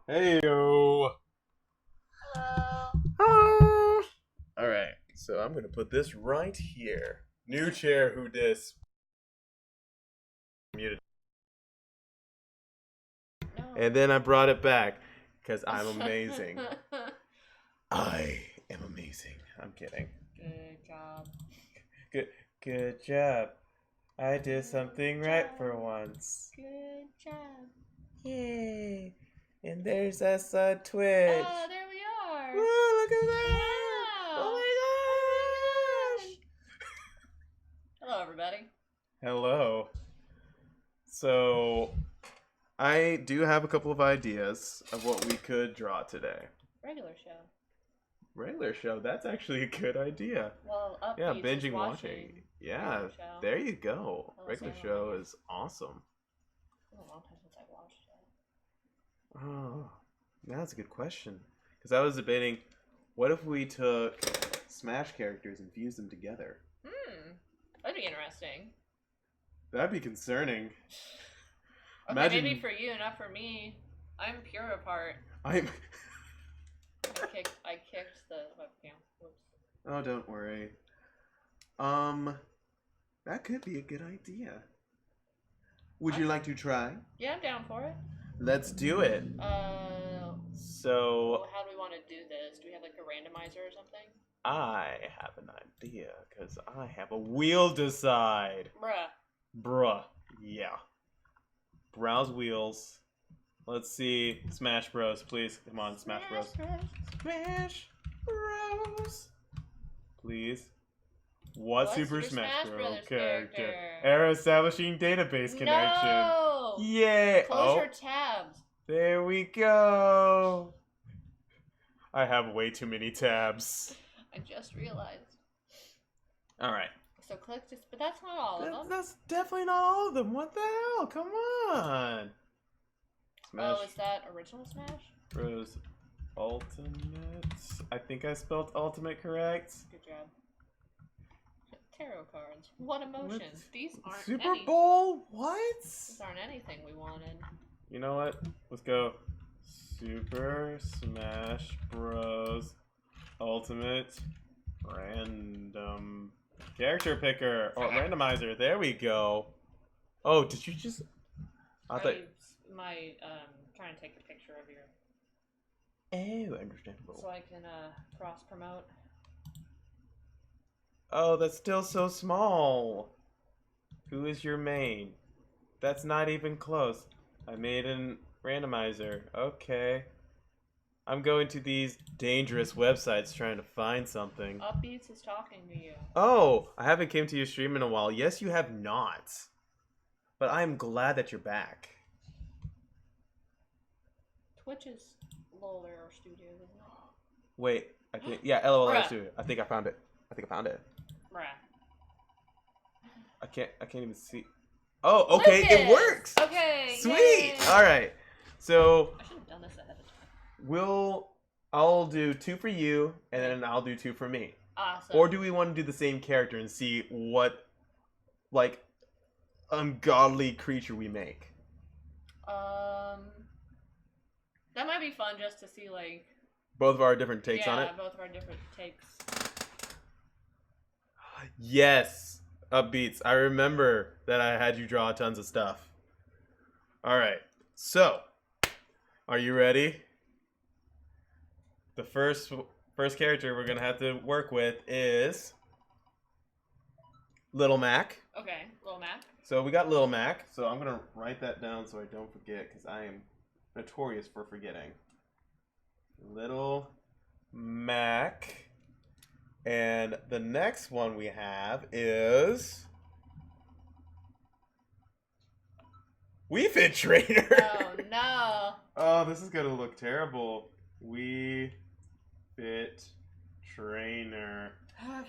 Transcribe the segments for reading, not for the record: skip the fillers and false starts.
Heyo. Hello. Hello. All right, so I'm gonna put this right here. New chair. Who dis? Muted. No. And then I brought it back because I'm amazing. I am amazing. I'm kidding. Good job. Good job. I did something right for once. Good job. Yay! And there's us on Twitch. Oh, there we are. Woo, look at that! Wow. Oh my gosh! Hello, everybody. Hello. So, I do have a couple of ideas of what we could draw today. Regular show. Regular show, that's actually a good idea. Well, up Yeah, binging watching. Yeah, there you go. Regular show is awesome. It's been a long time since I watched it. Oh, that's a good question. Because I was debating, what if we took Smash characters and fused them together? That'd be interesting. That'd be concerning. Okay, Imagine... maybe for you, not for me. I'm pure apart. I kicked the webcam. Whoops. Oh, don't worry. That could be a good idea. Would you like to try? Yeah, I'm down for it. Let's do it. So... Well, how do we want to do this? Do we have like a randomizer or something? I have an idea, because I have a wheel decide. Bruh. Yeah. Browse wheels. Let's see. Smash Bros, please. Come on, Smash Bros. Smash Bros. Please. What Super Smash Bros character? Error establishing database connection. No! Yeah. Close your tabs. There we go. I have way too many tabs. I just realized. Alright. So click this, but that's not all of them. That's definitely not all of them. What the hell? Come on. Smash. Oh, is that original Smash? Bros Ultimate. I think I spelled ultimate correct. Good job. Tarot cards. What emotions? What? These aren't Super Bowl? What? These aren't anything we wanted. You know what? Let's go. Super Smash Bros. Ultimate Random Character Picker. Or Randomizer. There we go. Oh, did you just... I thought... Trying to take a picture of your... Oh, understandable. So I can, cross-promote. Oh, that's still so small. Who is your main? That's not even close. I made a randomizer. Okay. I'm going to these dangerous websites trying to find something. Upbeats is talking to you. Oh, I haven't came to your stream in a while. Yes, you have not. But I'm glad that you're back. Twitch is LOL Error Studio, isn't it? Wait, I think yeah, LOL Error Studio. I think I found it. Bruh. I can't even see. Oh, okay, Lucas! it works. Okay. Sweet. Yay. All right. So I should have done this ahead of time. I'll do 2 for you, and then I'll do 2 for me. Awesome. Or do we want to do the same character and see what, like, ungodly creature we make? That might be fun just to see, like... Both of our different takes on it? Yeah, both of our different takes. Yes! Upbeats. I remember that I had you draw tons of stuff. Alright. So, are you ready? The first character we're going to have to work with is... Little Mac. Okay, Little Mac. So we got Little Mac. So I'm going to write that down so I don't forget, because I am notorious for forgetting. Little Mac. And the next one we have is... Wii Fit Trainer. Oh, no. Oh, this is going to look terrible. Wii Fit Trainer. Okay.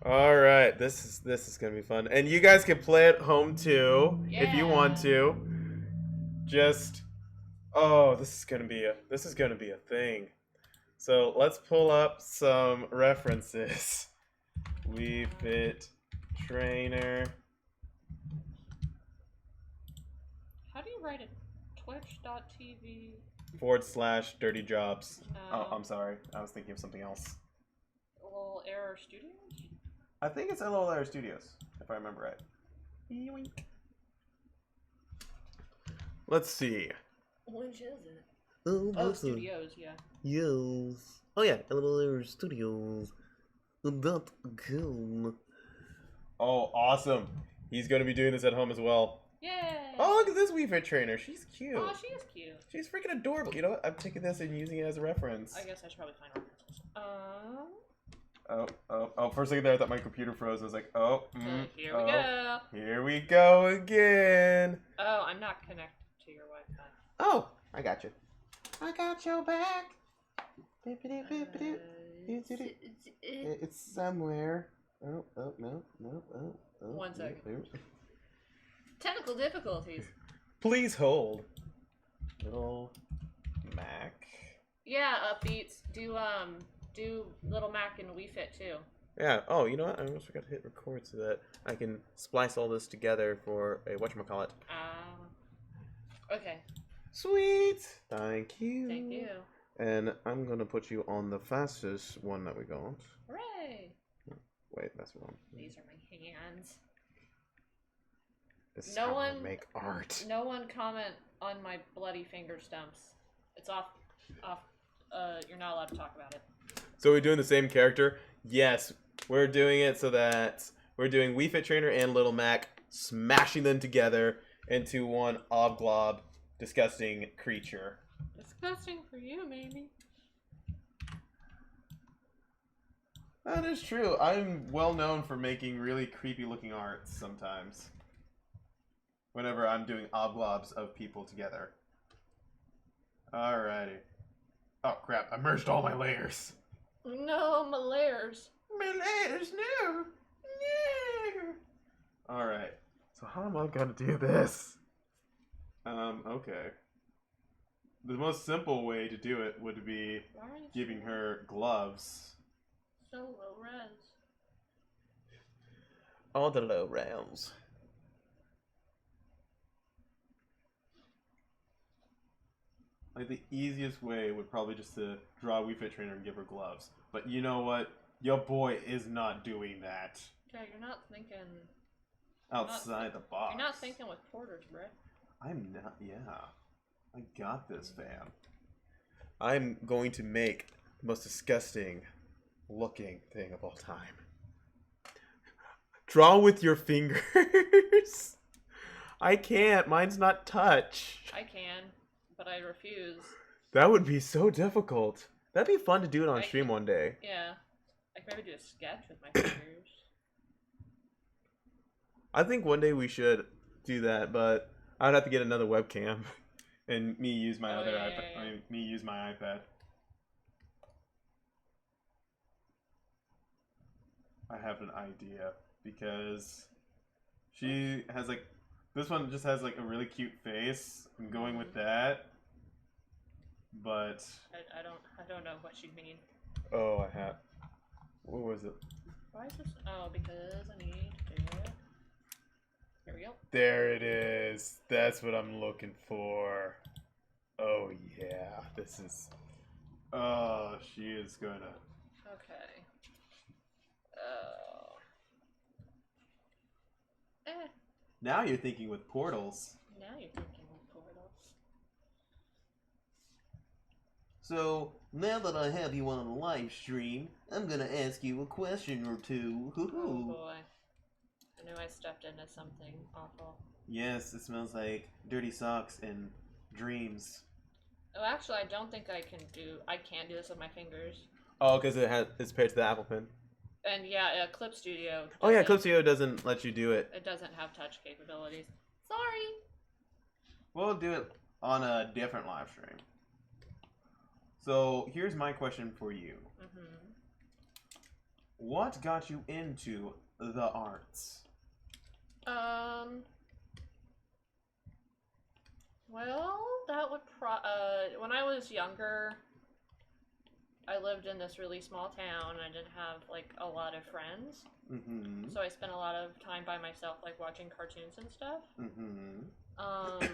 All right, this is going to be fun. And you guys can play at home too if you want to. Just oh, this is going to be a thing. So, let's pull up some references. Wii Fit Trainer. How do you write it? Twitch.tv / Dirty Jobs. Oh, I'm sorry. I was thinking of something else. Little Error Studios? I think it's LOL Error Studios, if I remember right. Yoink. Let's see. Which is it? Oh, Studios, yeah. Yes. Oh yeah, LOL Error Studios. .com. Oh, awesome. He's going to be doing this at home as well. Yay! Oh, look at this Wii Fit trainer. She's cute. Oh, she is cute. She's freaking adorable. You know what? I'm taking this and using it as a reference. I guess I should probably find references. Oh, for a second there, I thought my computer froze. I was like, Here we go. Here we go again. Oh, I'm not connected to your Wi-Fi. Oh, I got you. I got your back. It's somewhere. Oh, no. 1 second. Technical difficulties. Please hold. Little Mac. Yeah, Upbeats. Do Little Mac and Wii Fit too. Yeah. Oh, you know what? I almost forgot to hit record so that I can splice all this together for a whatchamacallit. Okay. Sweet. Thank you. Thank you. And I'm gonna put you on the fastest one that we got. Hooray! Wait, that's wrong. These are my hands. This is No how one I make art. No one comment on my bloody finger stumps. It's off. You're not allowed to talk about it. So we're doing the same character? Yes, we're doing it so that we're doing Wii Fit Trainer and Little Mac, smashing them together into one obglob, disgusting creature. Disgusting for you, maybe. That is true. I'm well known for making really creepy looking arts sometimes. Whenever I'm doing obglobs of people together. Alrighty. Oh crap, I merged all my layers. No, my layers. My layers, no! No! Alright. So how am I gonna do this? Okay. The most simple way to do it would be giving her gloves. So low res. All the low rounds. Like the easiest way would probably just to draw a Wii Fit Trainer and give her gloves. But you know what? Your boy is not doing that. Yeah, you're not thinking Outside the box. You're not thinking with porters, bro. I'm not. Yeah, I got this, fam. I'm going to make the most disgusting looking thing of all time. Draw with your fingers. I can't. Mine's not touch. I can, but I refuse. That would be so difficult. That'd be fun to do it on stream one day. Yeah. I could maybe do a sketch with my fingers. I think one day we should do that, but I'd have to get another webcam and me use my other iPad. Yeah. I mean, me use my iPad. I have an idea because she has like this one just has like a really cute face. I'm going with that, but I don't know what you mean. oh, I have. What was it? Why is this? Oh, because I need to do it. Here we go. There it is. That's what I'm looking for. Oh yeah, this is. Oh, she is gonna. Okay. Now you're thinking with portals. Now you're thinking with portals. So, now that I have you on a live stream, I'm gonna ask you a question or two. Oh boy. I knew I stepped into something awful. Yes, it smells like dirty socks and dreams. Oh, actually, I don't think I can do this with my fingers. Oh, because it's paired to the Apple Pen. And yeah, Clip Studio. Oh yeah, Clip Studio doesn't let you do it. It doesn't have touch capabilities. Sorry. We'll do it on a different live stream. So here's my question for you. Mm-hmm. What got you into the arts? Well, that would when I was younger, I lived in this really small town and I didn't have like a lot of friends. Mm-hmm. So I spent a lot of time by myself, like watching cartoons and stuff. Mm-hmm.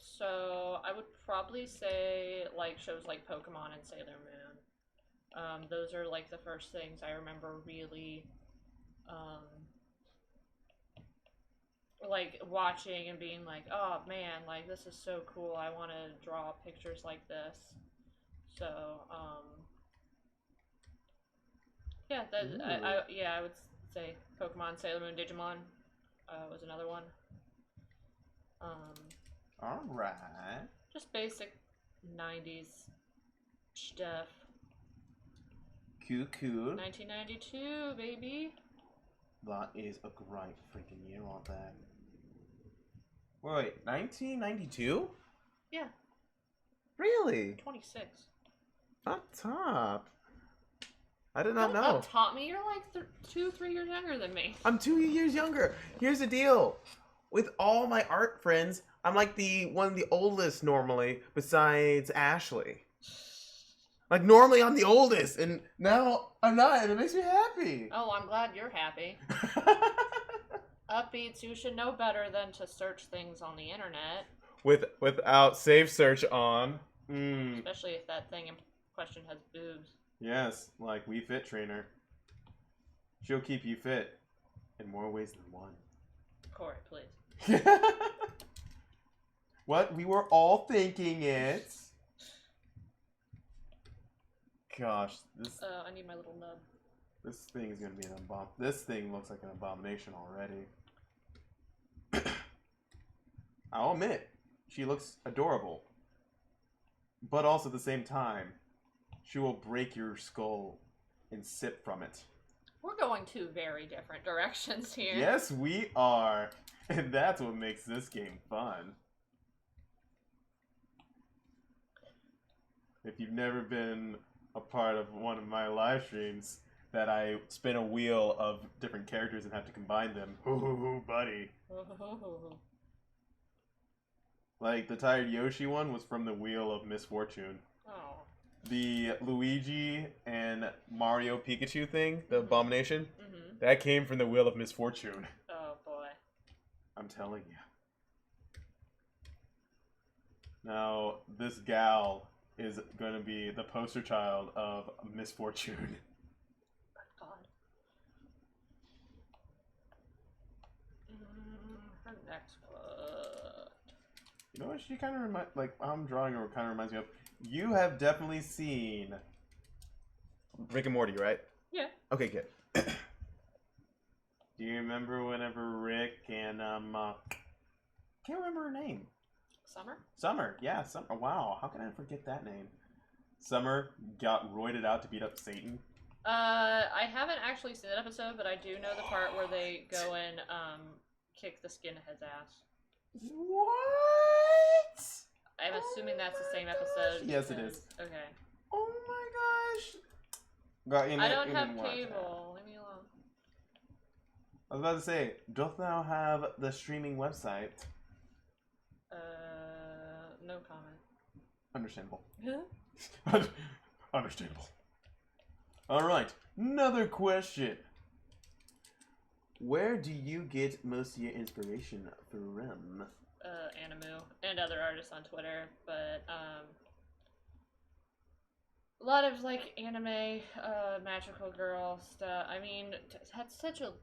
so I would probably say like shows like Pokemon and Sailor Moon. Those are like the first things I remember really like watching and being like, oh man, like this is so cool. I want to draw pictures like this. So yeah, I would say Pokemon, Sailor Moon, Digimon was another one. All right. Just basic 90s stuff. Cool. 1992, baby. That is a great freaking year on that. Wait, 1992? Yeah. Really? 26. Up top. I did not know. Up top me? You're like 2-3 years younger than me. I'm 2 years younger. Here's the deal. With all my art friends, I'm like one of the oldest normally, besides Ashley. Like, normally I'm the oldest, and now I'm not, and it makes me happy. Oh, I'm glad you're happy. Upbeats, you should know better than to search things on the internet. Without save search on. Especially if that thing in question has boobs. Yes, like We Fit Trainer. She'll keep you fit in more ways than one. Cory, please. What? We were all thinking it. Gosh, this. I need my little nub. This thing is gonna be an This thing looks like an abomination already. I'll admit, she looks adorable. But also at the same time, she will break your skull and sip from it. We're going two very different directions here. Yes, we are. And that's what makes this game fun. If you've never been a part of one of my live streams, that I spin a wheel of different characters and have to combine them. Ooh, buddy. Like, the Tired Yoshi one was from the Wheel of Misfortune. Oh. The Luigi and Mario Pikachu thing, the abomination, that came from the Wheel of Misfortune. Oh, boy. I'm telling you. Now, this gal is going to be the poster child of misfortune. God. Her next book. You know what she kind of reminds, like, I'm drawing her kind of reminds me of? You have definitely seen Rick and Morty, right? Yeah. Okay, good. Do you remember whenever Rick and, can't remember her name. Summer, yeah, Summer. Wow, how can I forget that name? Summer got roided out to beat up Satan. I haven't actually seen that episode, but I do know the part where they go and kick the skinhead's ass. What? I'm assuming that's the same episode. Yes, it is. Okay. Oh my gosh. I don't have cable. Leave me alone. I was about to say, doth thou have the streaming website? No comment. Understandable. Huh? Understandable. Alright, another question. Where do you get most of your inspiration from? Animu and other artists on Twitter, but a lot of like anime, magical girl stuff. I mean, that's such a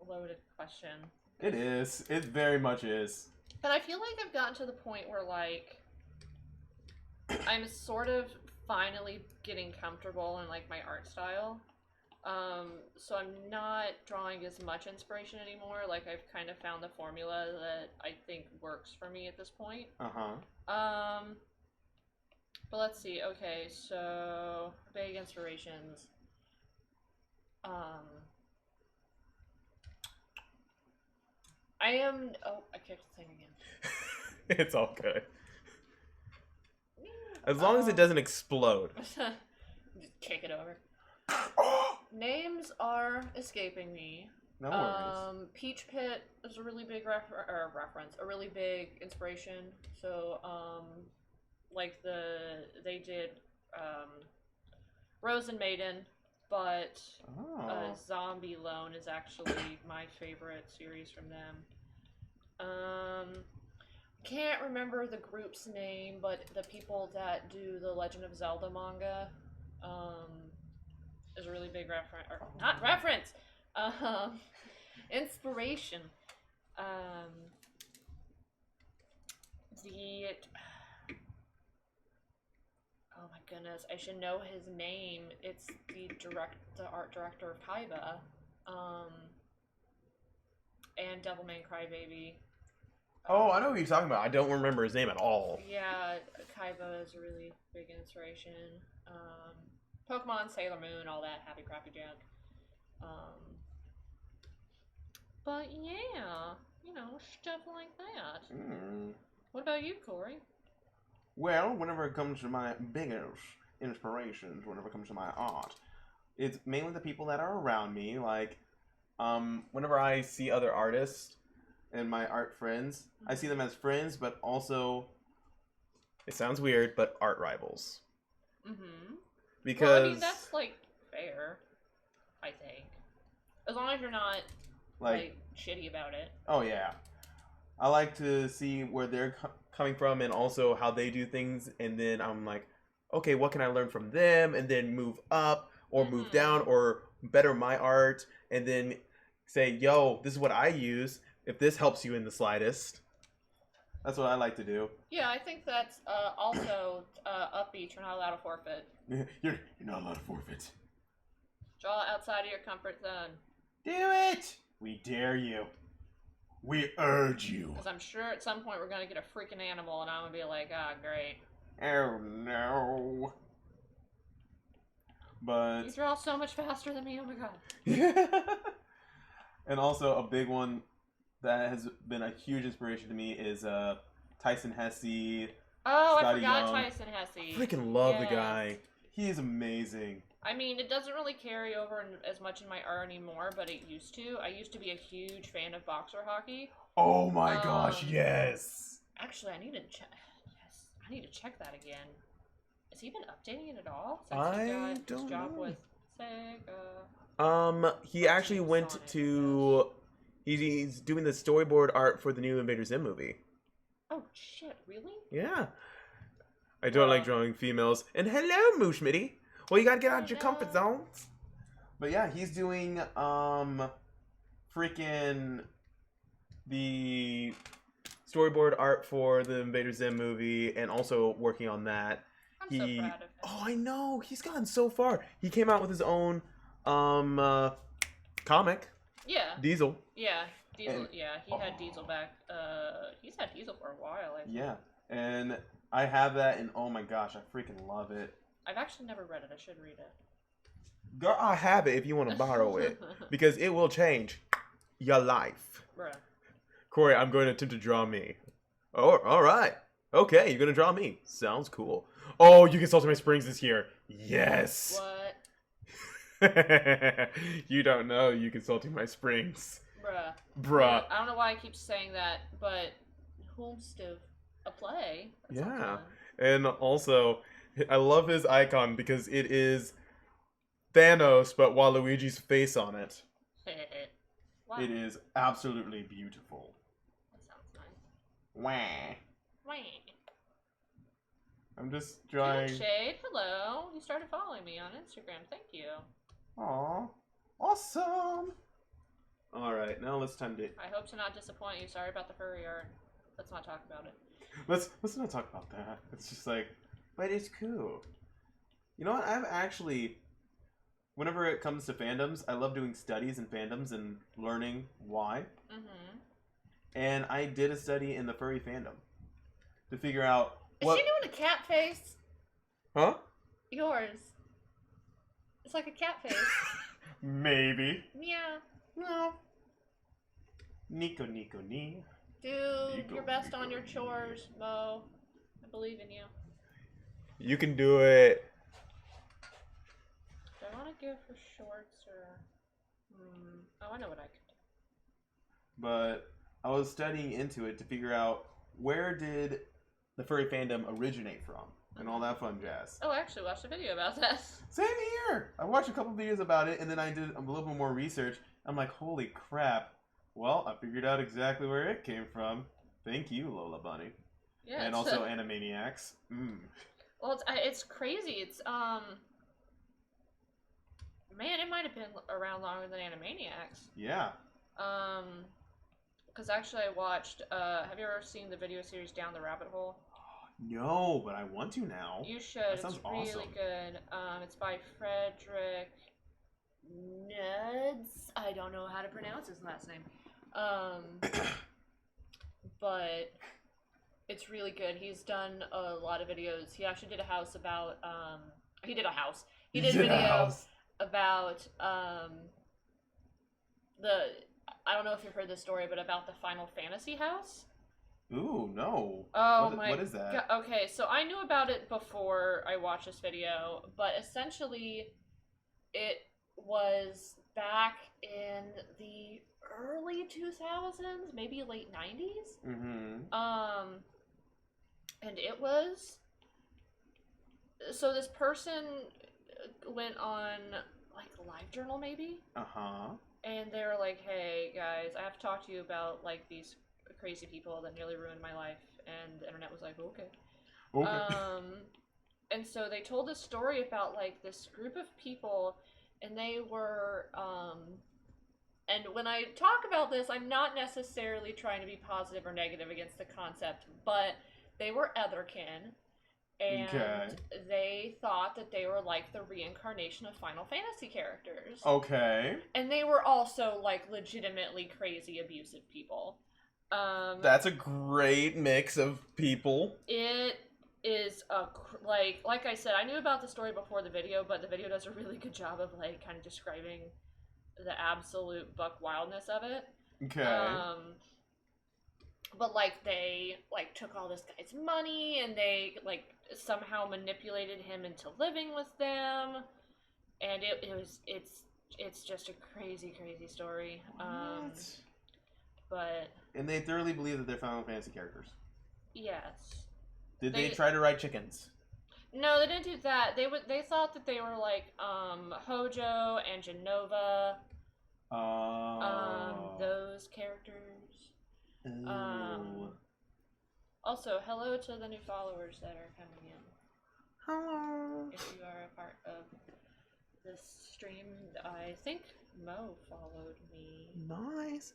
loaded question. It is. It very much is. But I feel like I've gotten to the point where like I'm sort of finally getting comfortable in like my art style. So I'm not drawing as much inspiration anymore. Like I've kind of found the formula that I think works for me at this point. But let's see. Okay, so big inspirations. I kicked the thing again. It's all good. As long as it doesn't explode. Just kick it over. Names are escaping me. No worries. Peach Pit is a really big reference, a really big inspiration. So, like they did Rose and Maiden, but Zombie Lone is actually my favorite series from them. Can't remember the group's name, but the people that do the Legend of Zelda manga, is a really big reference, or not reference, inspiration. Oh my goodness, I should know his name. It's the art director of Kaiba, and Devilman Crybaby. Oh, I know what you're talking about. I don't remember his name at all. Yeah, Kaiba is a really big inspiration. Pokemon, Sailor Moon, all that happy crappy junk. But yeah, stuff like that. What about you, Corey? Well, whenever it comes to my biggest inspirations, whenever it comes to my art, it's mainly the people that are around me. Like, Whenever I see other artists, and my art friends, I see them as friends, but also, it sounds weird, but art rivals. Mm-hmm. Because well, I mean, that's like fair, I think, as long as you're not like shitty about it. Oh yeah, I like to see where they're coming from and also how they do things, and then I'm like, okay, what can I learn from them, and then move up or move down or better my art, and then say, yo, this is what I use. If this helps you in the slightest. That's what I like to do. Yeah, I think that's also upbeat. You're not allowed to forfeit. You're not allowed to forfeit. Draw outside of your comfort zone. Do it! We dare you. We urge you. Because I'm sure at some point we're going to get a freaking animal and I'm going to be like, ah, great. Oh, no. But... You draw so much faster than me, oh my god. And also a big one that has been a huge inspiration to me is Tyson Hess. Oh, Scotty I forgot Young. Tyson Hess. I freaking love the guy. He is amazing. I mean, it doesn't really carry over as much in my art anymore, but it used to. I used to be a huge fan of boxer hockey. Oh my gosh, yes. Actually, I need to check. Yes, I need to check that again. Has he been updating it at all? Since I he got don't his job know. with Sega. He actually went to. He's doing the storyboard art for the new Invader Zim movie. Oh shit! Really? Yeah. I don't like drawing females. And hello, Mooshmitty. Well, you gotta get out your comfort zones. But yeah, he's doing freaking the storyboard art for the Invader Zim movie, and also working on that. I'm so proud of him. Oh, I know. He's gotten so far. He came out with his own comic. Yeah. Diesel. Yeah. Diesel. He had Diesel back. He's had Diesel for a while, I think. Yeah. And I have that, and oh my gosh, I freaking love it. I've actually never read it. I should read it. Girl, I have it if you want to borrow it. Because it will change your life. Bruh. Corey, I'm going to attempt to draw me. Oh, alright. Okay, you're going to draw me. Sounds cool. Oh, you can Salty My Springs this year. Yes. What? You don't know you can Salty My Springs. Bruh. Yeah, I don't know why I keep saying that, but Homestead a play. Yeah. And also, I love his icon because it is Thanos, but Waluigi's face on it. Wow. It is absolutely beautiful. That sounds nice. Wah. Wah. I'm just drawing. Shade, hello. You started following me on Instagram. Thank you. Aw. Awesome. Alright, now let's time to... I hope to not disappoint you. Sorry about the furry art. Let's not talk about it. Let's not talk about that. It's just like, but it's cool. You know what? I've actually, whenever it comes to fandoms, I love doing studies in fandoms and learning why. Mm-hmm. And I did a study in the furry fandom to figure out what... Is she doing a cat face? Huh? Yours. It's like a cat face. Maybe. Yeah. No. Nico, Nico, Ni. Do your best on your chores, Mo. I believe in you. You can do it. Do I want to go for shorts or... Oh, I know what I could do. But I was studying into it to figure out where did the furry fandom originate from and all that fun jazz. Oh, I actually watched a video about that. Same here! I watched a couple videos about it and then I did a little bit more research. I'm like, holy crap. Well, I figured out exactly where it came from. Thank you, Lola Bunny. Yeah, and also Animaniacs. Well, it's crazy. It's man, it might have been around longer than Animaniacs. Yeah. Because actually I watched, have you ever seen the video series Down the Rabbit Hole? No, but I want to now. You should. That sounds it's really awesome. good. It's by Frederick Nuds. I don't know how to pronounce his last name. But it's really good. He's done a lot of videos. He actually did a house about, he did a video about, I don't know if you've heard this story, but about the Final Fantasy house. Ooh, no. Oh what is that? God. Okay, so I knew about it before I watched this video, but essentially it was back in the early 2000s, maybe late 90s. And it was, so this person went on like LiveJournal maybe? And they were like, hey guys, I have to talk to you about like these crazy people that nearly ruined my life. And the internet was like, okay. And so they told a story about like this group of people, and they were, and when I talk about this, I'm not necessarily trying to be positive or negative against the concept, but they were otherkin, and they thought that they were like the reincarnation of Final Fantasy characters. Okay. And they were also like legitimately crazy, abusive people. That's a great mix of people. It is like I said, I knew about the story before the video, but the video does a really good job of like kind of describing the absolute buck wildness of it. Okay. But like they like took all this guy's money, and they like somehow manipulated him into living with them, and it's just a crazy story. What? But and they thoroughly believe that they're Final Fantasy characters. Yes. Did they try to ride chickens? No, they didn't do that. They thought that they were like Hojo and Genova. Those characters. Also, hello to the new followers that are coming in. Hello. If you are a part of this stream, I think Mo followed me. Nice.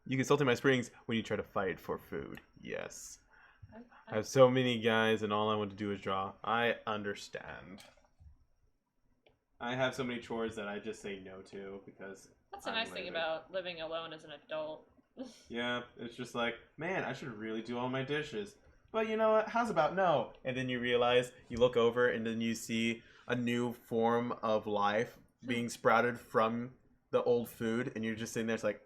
You can Salty My Springs when you try to fight for food. Yes. I have so many guys, and all I want to do is draw. I understand. I have so many chores that I just say no to because that's the nice thing about living alone as an adult. Yeah, it's just like, man, I should really do all my dishes. But you know what? How's about no? And then you realize, you look over, and then you see a new form of life being sprouted from the old food, and you're just sitting there, it's like,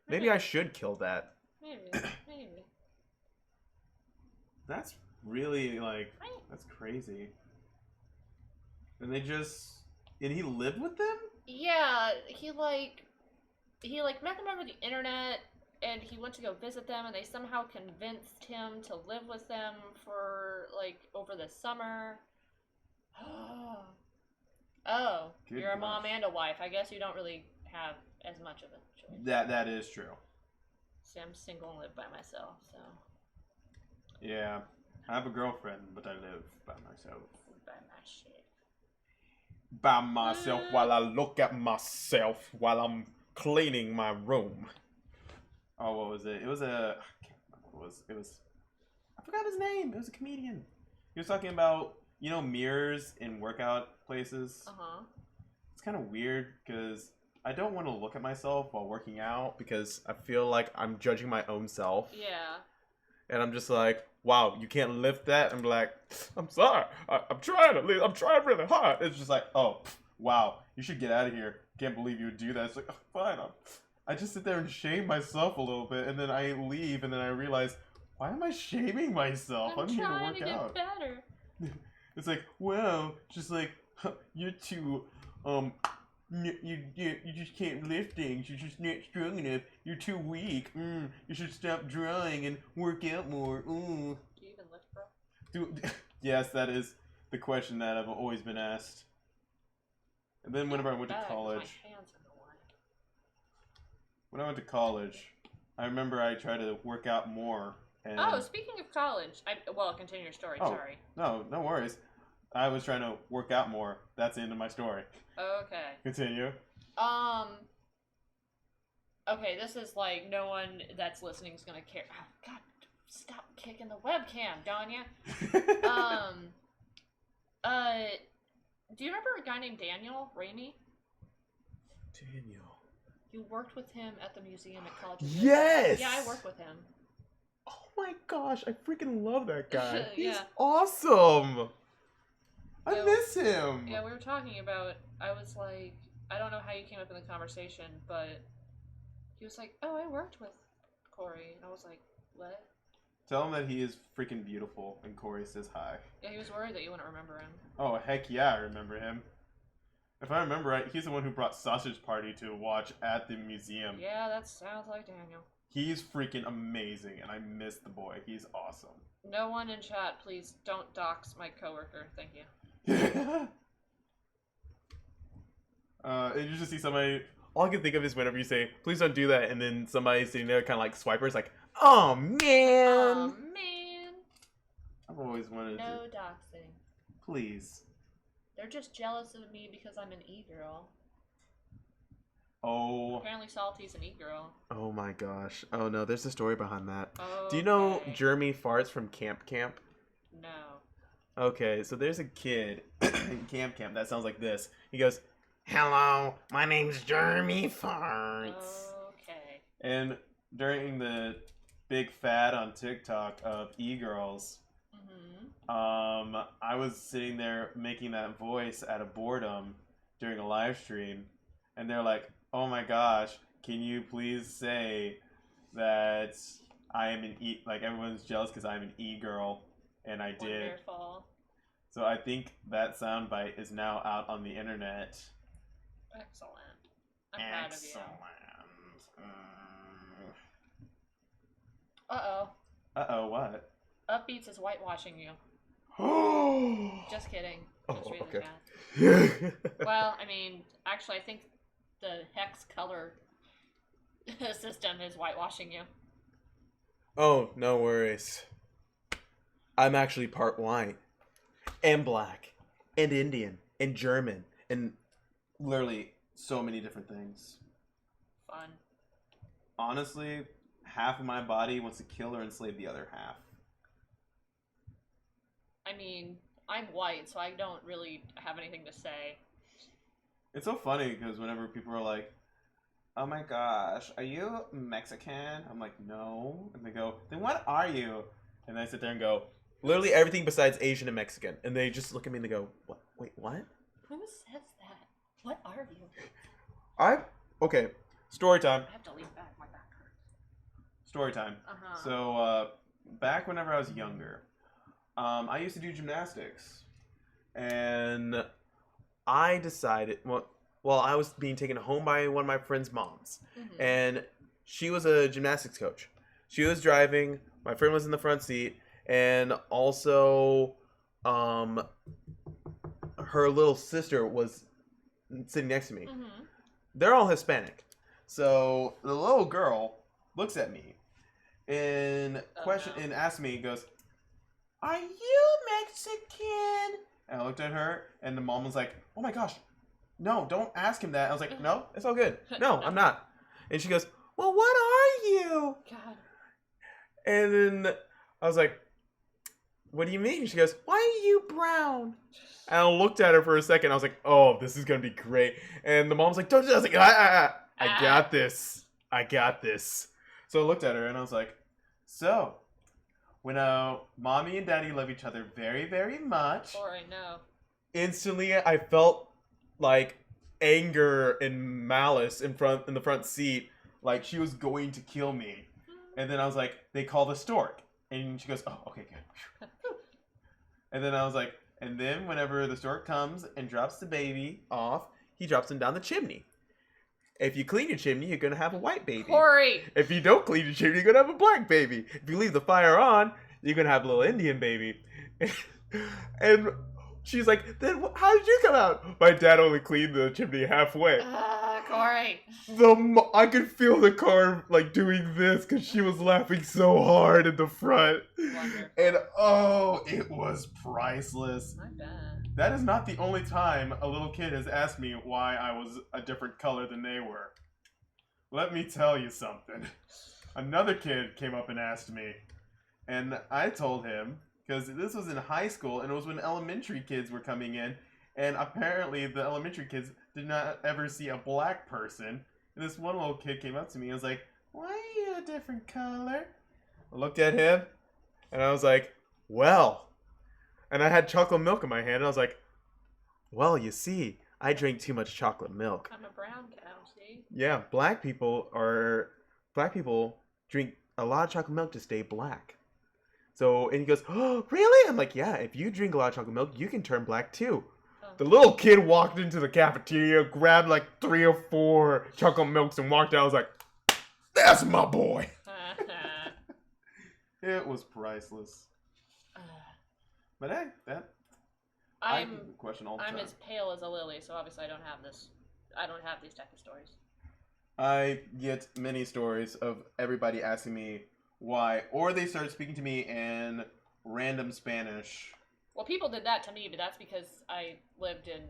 maybe I should kill that. Maybe. That's really, like, that's crazy. And and he lived with them? Yeah, he met them over the internet, and he went to go visit them, and they somehow convinced him to live with them for, like, over the summer. Oh, Good you're a gosh. mom and a wife. I guess you don't really have as much of a choice. That is true. See, I'm single and live by myself, so. Yeah. I have a girlfriend, but I live by myself. By my shit. By myself while I look at myself while I'm cleaning my room. Oh, what was it? It was I can't remember what it was. I forgot his name. It was a comedian. He was talking about, you know, mirrors in workout places. It's kind of weird because I don't want to look at myself while working out because I feel like I'm judging my own self. Yeah. And I'm just like, wow, you can't lift that? I'm like, I'm sorry. I'm trying to lift. I'm trying really hard. It's just like, oh, wow, you should get out of here. Can't believe you would do that. It's like, oh, fine. I just sit there and shame myself a little bit, and then I leave, and then I realize, why am I shaming myself? I'm here to work out. Better. It's like, well, just like, you're too, you just can't lift things. You're just not strong enough. You're too weak. You should stop drawing and work out more. Do you even lift, bro? Yes, that is the question that I've always been asked. And then whenever I went to college, My hands are when I went to college, I remember I tried to work out more. And... Oh, speaking of college, continue your story. Sorry. No worries. I was trying to work out more. That's the end of my story. Okay. Continue. Okay, this is like no one that's listening is gonna care. Oh, God, stop kicking the webcam, Danya. Do you remember a guy named Daniel Ramey? Daniel. You worked with him at the museum at college. Yes! Yeah, I worked with him. Oh my gosh, I freaking love that guy. Yeah. He's awesome. I miss him. Yeah, we were talking about, I was like, I don't know how you came up in the conversation, but he was like, oh, I worked with Cory. And I was like, what? Tell him that he is freaking beautiful, and Cory says hi. Yeah, he was worried that you wouldn't remember him. Oh, heck yeah, I remember him. If I remember right, he's the one who brought Sausage Party to watch at the museum. Yeah, that sounds like Daniel. He's freaking amazing, and I miss the boy. He's awesome. No one in chat, please don't dox my coworker. Thank you. And you just see somebody... All I can think of is whenever you say, please don't do that, and then somebody sitting there kind of like swipers like, oh man! Oh man! I've always wanted to... No doxing. Please. They're just jealous of me because I'm an e-girl. Oh. Apparently Salty's an e-girl. Oh my gosh. Oh no, there's a story behind that. Okay. Do you know Jeremy Farts from Camp? No. Okay, so there's a kid in Camp that sounds like this. He goes, hello, my name's Jeremy Farts. Okay. And during the big fad on TikTok of e-girls, I was sitting there making that voice out of boredom during a live stream, and they're like, oh my gosh, can you please say that I am an E, like everyone's jealous because I'm an e-girl, and I did. Wonderful. So I think that soundbite is now out on the internet. Excellent. I'm proud of you. Uh-oh. Uh-oh, what? Upbeats is whitewashing you. Just kidding. Just reading okay. the chat. Well, I mean, actually, I think the hex color system is whitewashing you. Oh, no worries. I'm actually part white, and black, and Indian, and German, and literally so many different things. Fun. Honestly, half of my body wants to kill or enslave the other half. I mean, I'm white, so I don't really have anything to say. It's so funny because whenever people are like, oh my gosh, are you Mexican? I'm like, no. And they go, then what are you? And I sit there and go, literally everything besides Asian and Mexican. And they just look at me and they go, what? Wait, what? Who says that? What are you? Okay, story time. I have to lean back, my back hurts. Story time. Uh-huh. So, back whenever I was younger, I used to do gymnastics. And I decided, well, I was being taken home by one of my friend's moms. Mm-hmm. And she was a gymnastics coach. She was driving, my friend was in the front seat, and also her little sister was sitting next to me. Mm-hmm. They're all Hispanic. So the little girl looks at me and and asks me, goes, are you Mexican? And I looked at her, and the mom was like, oh my gosh, no, don't ask him that. I was like, no, it's all good. No, I'm not. And she goes, well, what are you? God. And then I was like, what do you mean? She goes, why are you brown? And I looked at her for a second. I was like, oh, this is going to be great. And the mom's like, don't do that. I was like, I got this. I got this. So I looked at her, and I was like, so, when mommy and daddy love each other very, very much. Or I know. Instantly, I felt like anger and malice in the front seat, like she was going to kill me. And then I was like, they call the stork. And she goes, oh, okay, good. And then I was like, and then whenever the stork comes and drops the baby off, he drops him down the chimney. If you clean your chimney, you're going to have a white baby. Cory! If you don't clean your chimney, you're going to have a black baby. If you leave the fire on, you're going to have a little Indian baby. And she's like, then how did you come out? My dad only cleaned the chimney halfway. Cory. I could feel the car like doing this because she was laughing so hard in the front. Wonderful. And oh, it was priceless. I bet. That is not the only time a little kid has asked me why I was a different color than they were. Let me tell you something. Another kid came up and asked me, and I told him, because this was in high school, and it was when elementary kids were coming in, and apparently the elementary kids did not ever see a black person. And this one little kid came up to me and was like, "Why are you a different color?" I looked at him, and I was like, "Well," and I had chocolate milk in my hand, and I was like, "Well, you see, I drink too much chocolate milk." I'm a brown cow, see? Yeah, black people drink a lot of chocolate milk to stay black. So, and he goes, "Oh, really?" I'm like, "Yeah, if you drink a lot of chocolate milk, you can turn black too." Oh. The little kid walked into the cafeteria, grabbed like 3 or 4 chocolate milks and walked out. I was like, "That's my boy." It was priceless. But hey, I get the question all the time. I'm as pale as a lily, so obviously I don't have these type of stories. I get many stories of everybody asking me why, or they start speaking to me in random Spanish. Well, people did that to me, but that's because I lived in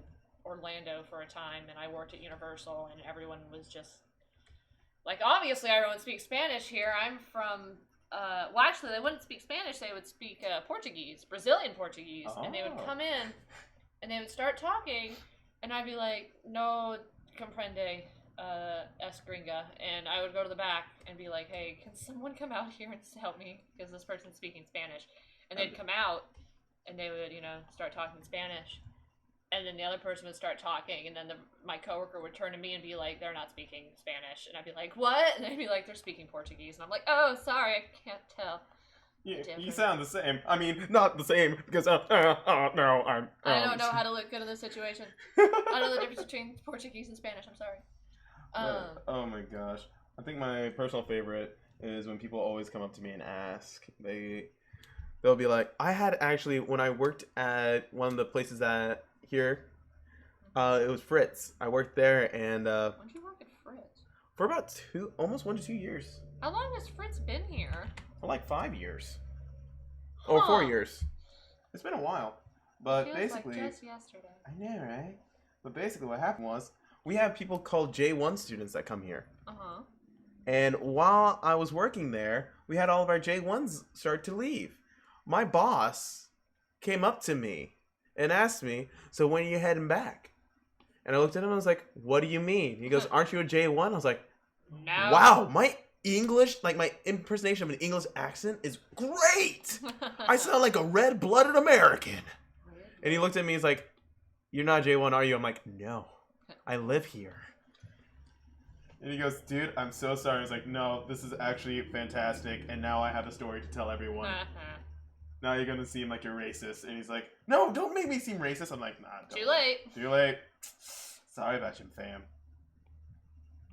Orlando for a time and I worked at Universal, and everyone was just like, obviously everyone speaks Spanish here. I'm from well, actually, they wouldn't speak Spanish. They would speak Portuguese, Brazilian Portuguese, and they would come in and they would start talking, and I'd be like, "No comprende, es gringa," and I would go to the back and be like, "Hey, can someone come out here and help me? Because this person's speaking Spanish." And they'd come out and they would, start talking Spanish. And then the other person would start talking, and then my coworker would turn to me and be like, "They're not speaking Spanish." And I'd be like, "What?" And they'd be like, "They're speaking Portuguese." And I'm like, "Oh, sorry, I can't tell." You sound the same. I mean, not the same, because, no, I don't know how to look good in this situation. I don't know the difference between Portuguese and Spanish, I'm sorry. Oh my gosh. I think my personal favorite is when people always come up to me and ask. They'll be like, I had actually, when I worked at one of the places that here, it was Fritz. I worked there, and when did you work at Fritz? For about almost 1 to 2 years. How long has Fritz been here? For like 5 years. Or 4 years. It's been a while. But feels basically, like just yesterday. I know, right? But basically what happened was, we have people called J1 students that come here. Uh-huh. And while I was working there, we had all of our J1s start to leave. My boss came up to me and asked me, "So when are you heading back?" And I looked at him and I was like, "What do you mean?" He goes, "Aren't you a J1?" I was like, "No." Wow, my English, like my impersonation of an English accent is great. I sound like a red-blooded American. And he looked at me, he's like, "You're not a J1, are you?" I'm like, "No, I live here." And he goes, "Dude, I'm so sorry." I was like, "No, this is actually fantastic, and now I have a story to tell everyone." Now you're gonna seem like you're racist. And he's like, "No, don't make me seem racist." I'm like, "Nah, don't." Too late. Too late. Sorry about you, fam.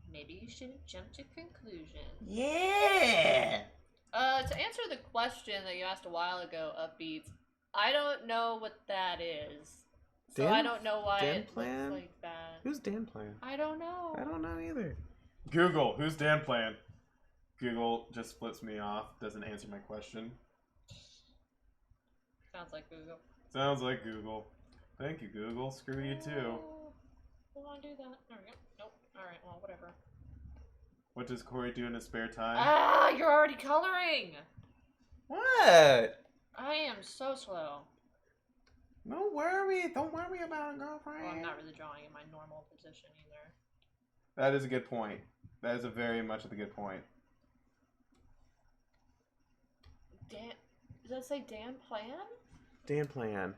Maybe you should have jumped to conclusions. Yeah! To answer the question that you asked a while ago, Upbeats, I don't know what that is. So I don't know why it looks like that. Who's Dan Plan? I don't know. I don't know either. Google, who's Dan Plan? Google just flips me off, doesn't answer my question. Sounds like Google. Sounds like Google. Thank you, Google. Screw you too. I want to do that. There we go. Nope. Alright, well, whatever. What does Cory do in his spare time? Ah, you're already coloring! What? I am so slow. Don't worry about it, girlfriend. Well, I'm not really drawing in my normal position either. That is a good point. That is a very much of a good point. Does that say Dan Plan? Dan Plan.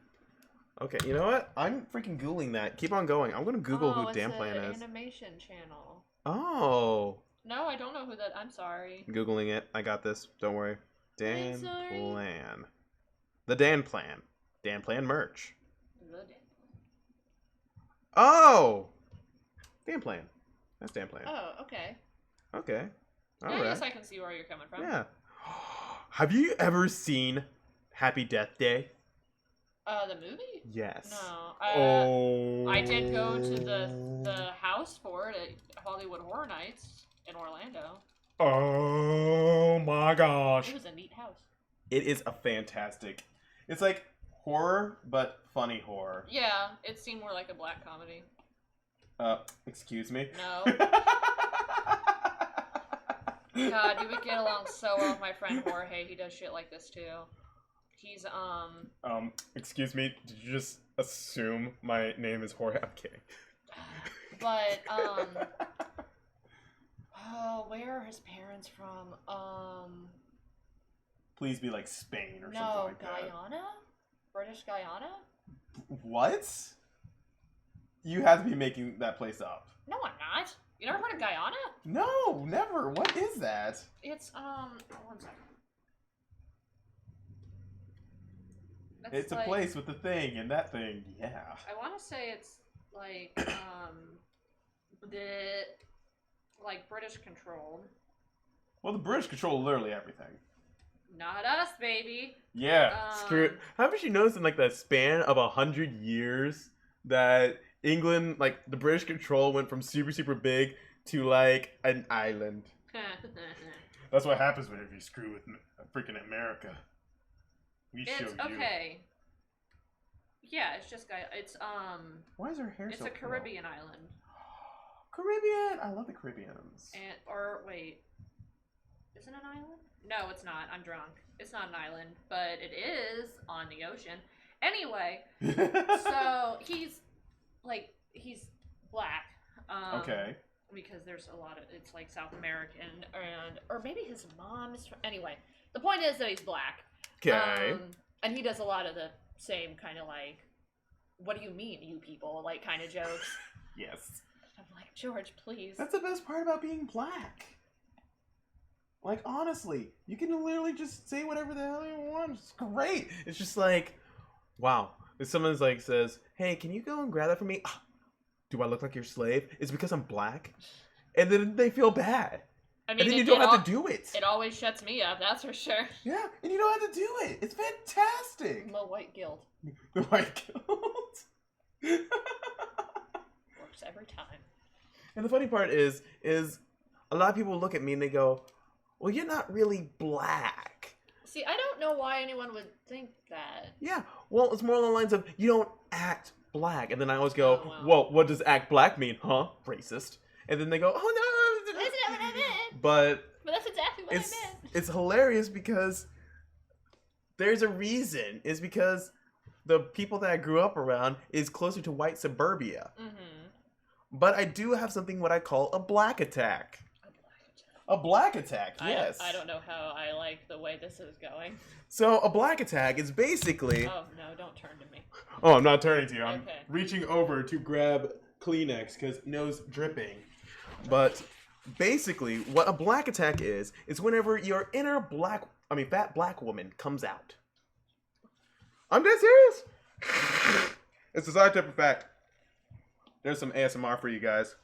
Okay, you know what? I'm freaking Googling that. Keep on going. I'm gonna Google who Dan Plan is. It's an animation channel. Oh. No, I don't know who that. I'm sorry. Googling it. I got this. Don't worry. Dan Plan. The Dan Plan. Dan Plan merch. The Dan Plan. Oh! Dan Plan. That's Dan Plan. Oh, okay. Okay. All I right. guess I can see where you're coming from. Yeah. Have you ever seen Happy Death Day? The movie? Yes. No. Oh. I did go to the house for it at Hollywood Horror Nights in Orlando. Oh my gosh. It was a neat house. It is a fantastic. It's like horror, but funny horror. Yeah, it seemed more like a black comedy. Excuse me? No. God, you would get along so well with my friend Jorge. He does shit like this too. He's, excuse me, did you just assume my name is Jorge? I'm kidding. But, oh, where are his parents from? Please be like Spain or something No, like that. Guyana? British Guyana? What? You have to be making that place up. No, I'm not. You never heard of Guyana? No, never. What is that? It's, one second. It's like, a place with the thing and that thing, yeah. I want to say it's like, British controlled. Well, the British control literally everything. Not us, baby. Yeah. Screw it. Haven't you noticed in like the span of 100 years that England, like the British control went from super, super big to like an island? That's what happens whenever you screw with freaking America. It's okay. Yeah, it's just Why is her hair it's so a Caribbean island. Caribbean! I love the Caribbeans. Wait. Is it an island? No, it's not. I'm drunk. It's not an island, but it is on the ocean. Anyway, so he's black. Okay. Because there's a lot of, it's like South American, or maybe his mom is from, anyway. The point is that he's black. Okay. And he does a lot of the same kind of like, what do you mean, you people, like kind of jokes. Yes. I'm like, George, please. That's the best part about being black. Like, honestly, you can literally just say whatever the hell you want. It's great. It's just like, wow. If someone's like says, hey, can you go and grab that for me? Do I look like your slave? It's because I'm black? And then they feel bad. I mean, and then you don't have to do it. It always shuts me up, that's for sure. Yeah, and you don't have to do it. It's fantastic. The white guilt. The white guilt. Works every time. And the funny part is a lot of people look at me and they go, well, you're not really black. See, I don't know why anyone would think that. Yeah, well, it's more along the lines of, you don't act black. And then I always go, well, what does act black mean? Huh? Racist. And then they go, oh, no. That's not what I meant. But that's exactly what I meant. It's hilarious because there's a reason. It's because the people that I grew up around is closer to white suburbia. Mm-hmm. But I do have something what I call a black attack. A black attack, yes. I don't know how I like the way this is going. So a black attack is basically... Oh, no, don't turn to me. Oh, I'm not turning to you. I'm okay. Reaching over to grab Kleenex because nose dripping. But basically, what a black attack is whenever your inner fat black woman comes out. I'm dead serious. It's a scientific fact. There's some ASMR for you guys.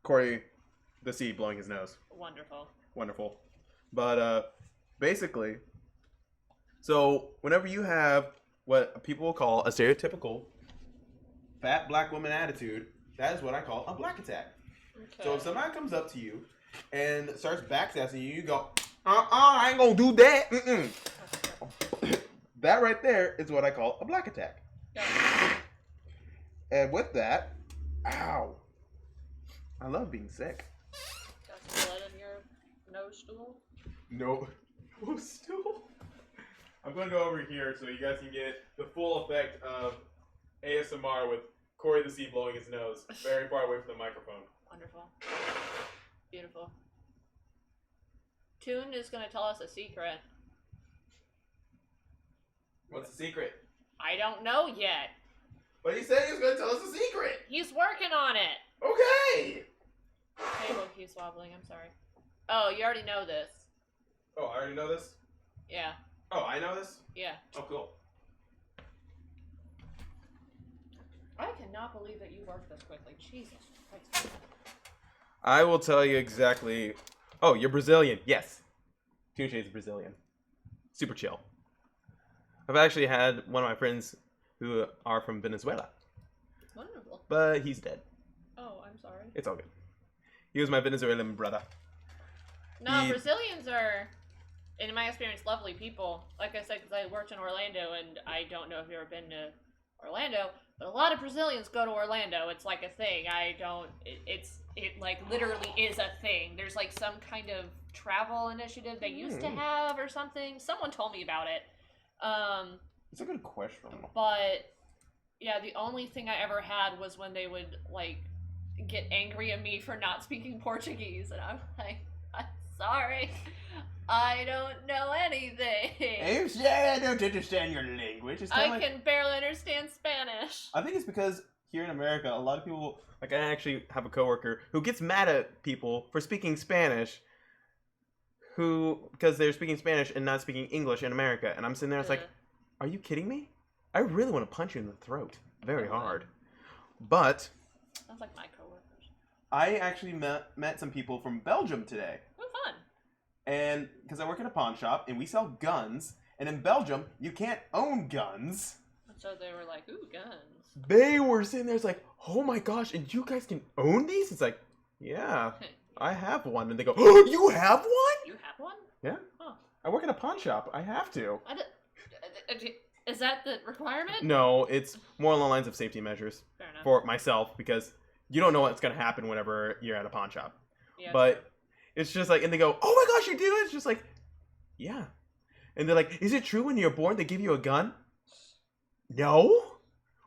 Cory, the C blowing his nose. Wonderful. But basically, so whenever you have what people will call a stereotypical fat black woman attitude, that is what I call a black attack. Okay. So if somebody comes up to you and starts backstabbing you, you go, I ain't gonna do that. That right there is what I call a black attack. Yeah. And with that, ow. I love being sick. Got some blood in your nose stool? No. Nose stool? I'm going to go over here so you guys can get the full effect of ASMR with Cory the C blowing his nose very far away from the microphone. Wonderful. Beautiful. Toon is going to tell us a secret. What's the secret? I don't know yet. But he said he was going to tell us a secret. He's working on it. Okay. Table keeps wobbling. I'm sorry. Oh, you already know this. Oh, I already know this? Yeah. Oh, I know this? Yeah. Oh, cool. I cannot believe that you worked this quickly. Jesus Christ. I will tell you exactly. Oh, you're Brazilian. Yes. Tunche is Brazilian. Super chill. I've actually had one of my friends who are from Venezuela. Wonderful. But he's dead. Oh, I'm sorry. It's all good. He was my Venezuelan brother. No, Brazilians are, in my experience, lovely people. Like I said, because I worked in Orlando, and I don't know if you've ever been to Orlando, but a lot of Brazilians go to Orlando. It's like a thing. It like literally is a thing. There's like some kind of travel initiative they used to have or something. Someone told me about it. It's a good question. But yeah, the only thing I ever had was when they would like get angry at me for not speaking Portuguese, and I'm like, I'm sorry, I don't know anything. I don't understand your language. I can barely understand Spanish. I think it's because here in America, a lot of people... Like, I actually have a coworker who gets mad at people for speaking Spanish, because they're speaking Spanish and not speaking English in America. And I'm sitting there, it's like, are you kidding me? I really want to punch you in the throat. Very hard. But... Sounds like my coworkers. I actually met some people from Belgium today. Oh, fun. And because I work at a pawn shop, and we sell guns, and in Belgium, you can't own guns. So they were like, ooh, guns. They were sitting there, it's like, oh my gosh, and you guys can own these? It's like, yeah, I have one. And they go, oh, you have one? You have one? Yeah. Oh. I work at a pawn shop. I have to. Is that the requirement? No, it's more along the lines of safety measures. Fair enough. For myself, because you don't know what's going to happen whenever you're at a pawn shop. Yeah, but true. It's just like, and they go, oh my gosh, you do? It's just like, yeah. And they're like, is it true when you're born they give you a gun? No.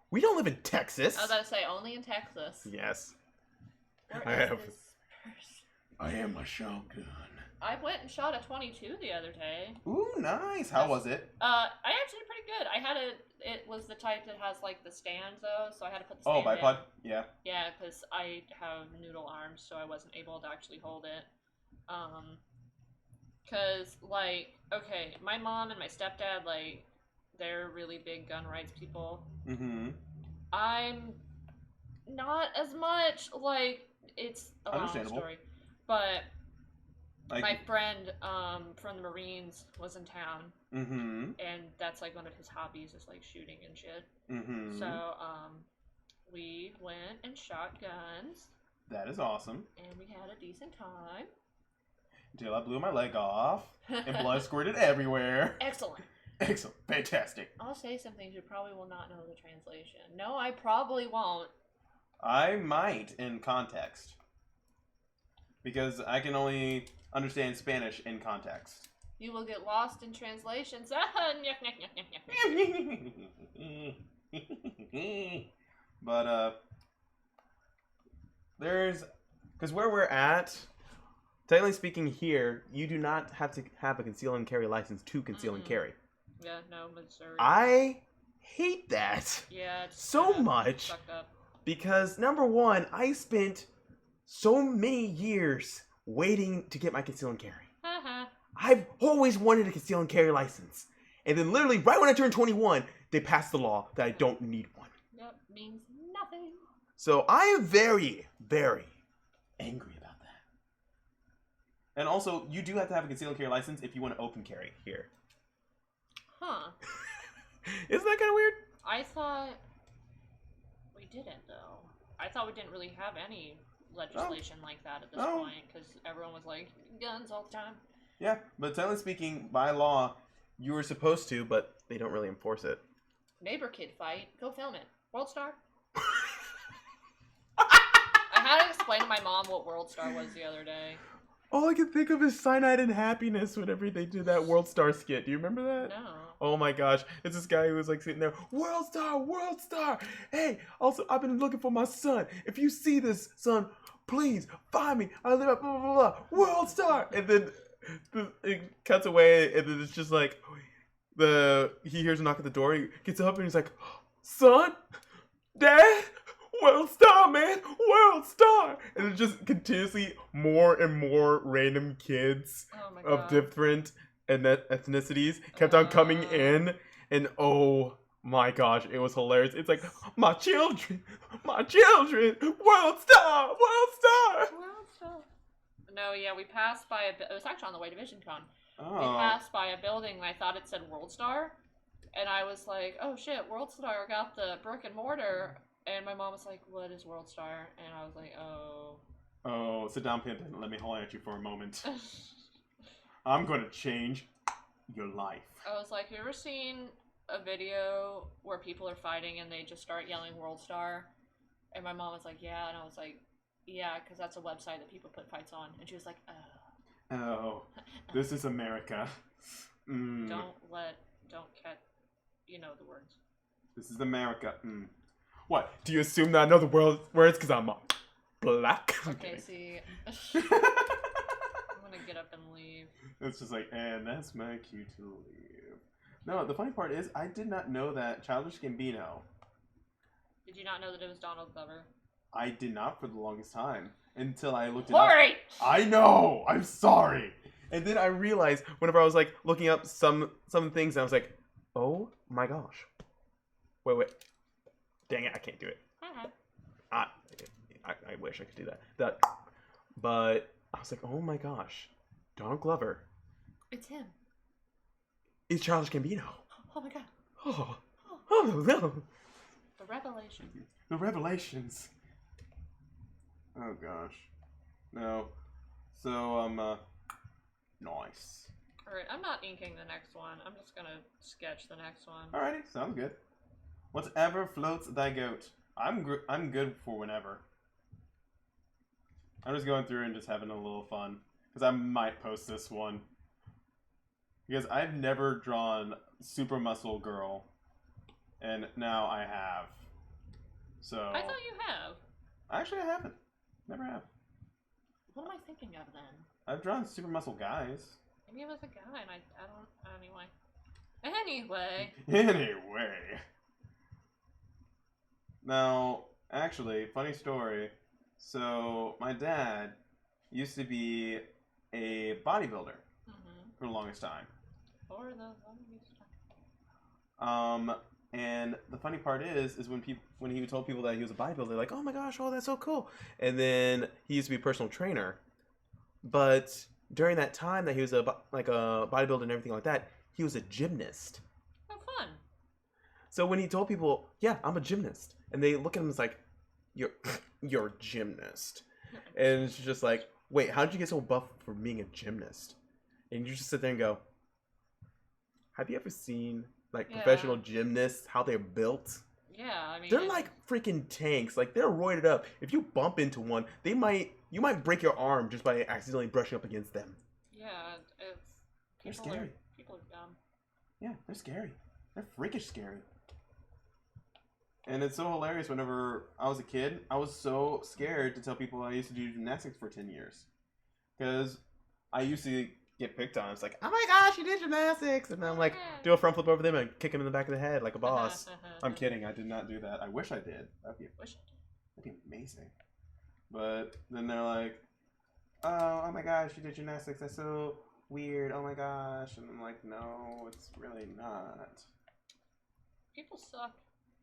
We don't live in Texas. I was about to say, only in Texas. Yes. I am a shotgun. I went and shot a 22 the other day. Ooh, nice. How was it? I actually did pretty good. It was the type that has like the stand though, so I had to put the stand bipod? in. Yeah. Yeah, because I have noodle arms, so I wasn't able to actually hold it. Because like, okay, my mom and my stepdad, like, they're really big gun rights people. Mm-hmm. I'm not as much. Like, it's a long story, but my friend from the Marines was in town, and that's like one of his hobbies is like shooting and shit. So we went and shot guns. That is awesome. And we had a decent time. Until I blew my leg off and blood squirted everywhere. Excellent. Excellent. Fantastic. I'll say some things you probably will not know the translation. No, I probably won't. I might in context. Because I can only understand Spanish in context. You will get lost in translations. But, there's... Because where we're at, technically speaking here, you do not have to have a conceal and carry license to conceal and carry. Yeah, no, Missouri. I hate that. Yeah, it's so much. Fucked up. Because, number one, I spent so many years waiting to get my conceal and carry. I've always wanted a conceal and carry license. And then literally, right when I turned 21, they passed the law that I don't need one. Yep, means nothing. So I am very, very angry about that. and also, you do have to have a concealed carry license if you want to open carry here. Huh. Isn't that kind of weird? I thought we didn't, though. I thought we didn't really have any legislation like that at this point, because everyone was like, guns all the time. Yeah, but technically speaking, by law, you were supposed to, but they don't really enforce it. Neighbor kid fight. Go film it. Worldstar. I had to explain to my mom what Worldstar was the other day. All I can think of is Cyanide and Happiness whenever they did that Worldstar skit. Do you remember that? No. Oh my gosh. It's this guy who was like sitting there, Worldstar, Worldstar. Hey, also, I've been looking for my son. If you see this, son, please find me. I live at blah, blah, blah, blah. Worldstar. And then it cuts away, and then it's just like, he hears a knock at the door. He gets up and he's like, son, dad, Worldstar, man, Worldstar. And it's just continuously more and more random kids of different ethnicities kept on coming in, and oh my gosh, it was hilarious. It's like, my children, Worldstar, Worldstar. No, yeah, we passed by it was actually on the way to VidCon. We passed by a building and I thought it said Worldstar, And I was like, oh shit, Worldstar got the brick and mortar. And my mom was like, what is Worldstar? And I was like, oh. Oh, sit down, Pimp, and let me holler at you for a moment. I'm going to change your life. I was like, have you ever seen a video where people are fighting and they just start yelling Worldstar? And my mom was like, yeah. And I was like, yeah, because that's a website that people put fights on. And she was like, oh. Oh, this is America. Mm. Don't catch, you know the words. This is America. Mm. What? Do you assume that I know the words because I'm black? Okay, see. I'm gonna get up and leave. It's just like, and that's my cue to leave. No, the funny part is, I did not know that Childish Gambino. Did you not know that it was Donald Glover? I did not for the longest time until I looked it Cory! up. I know. I'm sorry. And then I realized whenever I was like looking up some things, I was like, oh my gosh. Wait. Dang it, I can't do it. I wish I could do that. But I was like, oh my gosh, Donald Glover. It's him. It's Childish Gambino. Oh my god. Oh no. The revelation. The revelations. Oh gosh. No. So nice. Alright, I'm not inking the next one. I'm just gonna sketch the next one. Alrighty, sounds good. Whatever floats thy goat. I'm good for whenever. I'm just going through and just having a little fun. Because I might post this one. Because I've never drawn Super Muscle Girl. And now I have. So... I thought you have. Actually, I haven't. Never have. What am I thinking of then? I've drawn Super Muscle guys. Maybe it was a guy and I don't... Anyway. Anyway. Now, actually, funny story. So, my dad used to be a bodybuilder for the longest time. For the longest time. And the funny part is when he told people that he was a bodybuilder, they're like, oh my gosh, oh, that's so cool. And then he used to be a personal trainer. But during that time that he was a bodybuilder and everything like that, he was a gymnast. Oh, fun. So when he told people, yeah, I'm a gymnast, and they look at him as like, you're a gymnast. And it's just like, wait, how did you get so buff for being a gymnast? And you just sit there and go, have you ever seen like professional gymnasts, how they're built? Yeah, I mean, they're like freaking tanks. Like, they're roided up. If you bump into one, you might break your arm just by accidentally brushing up against them. Yeah, they're scary. People are dumb. Yeah, they're scary. They're freakish scary. And it's so hilarious. Whenever I was a kid, I was so scared to tell people I used to do gymnastics for 10 years. Because I used to get picked on. It's like, oh my gosh, you did gymnastics! And then I'm like, do a front flip over them and kick him in the back of the head like a boss. I'm kidding. I did not do that. I wish I did. That'd be amazing. But then they're like, oh my gosh, you did gymnastics. That's so weird. Oh my gosh. And I'm like, no, it's really not. People suck.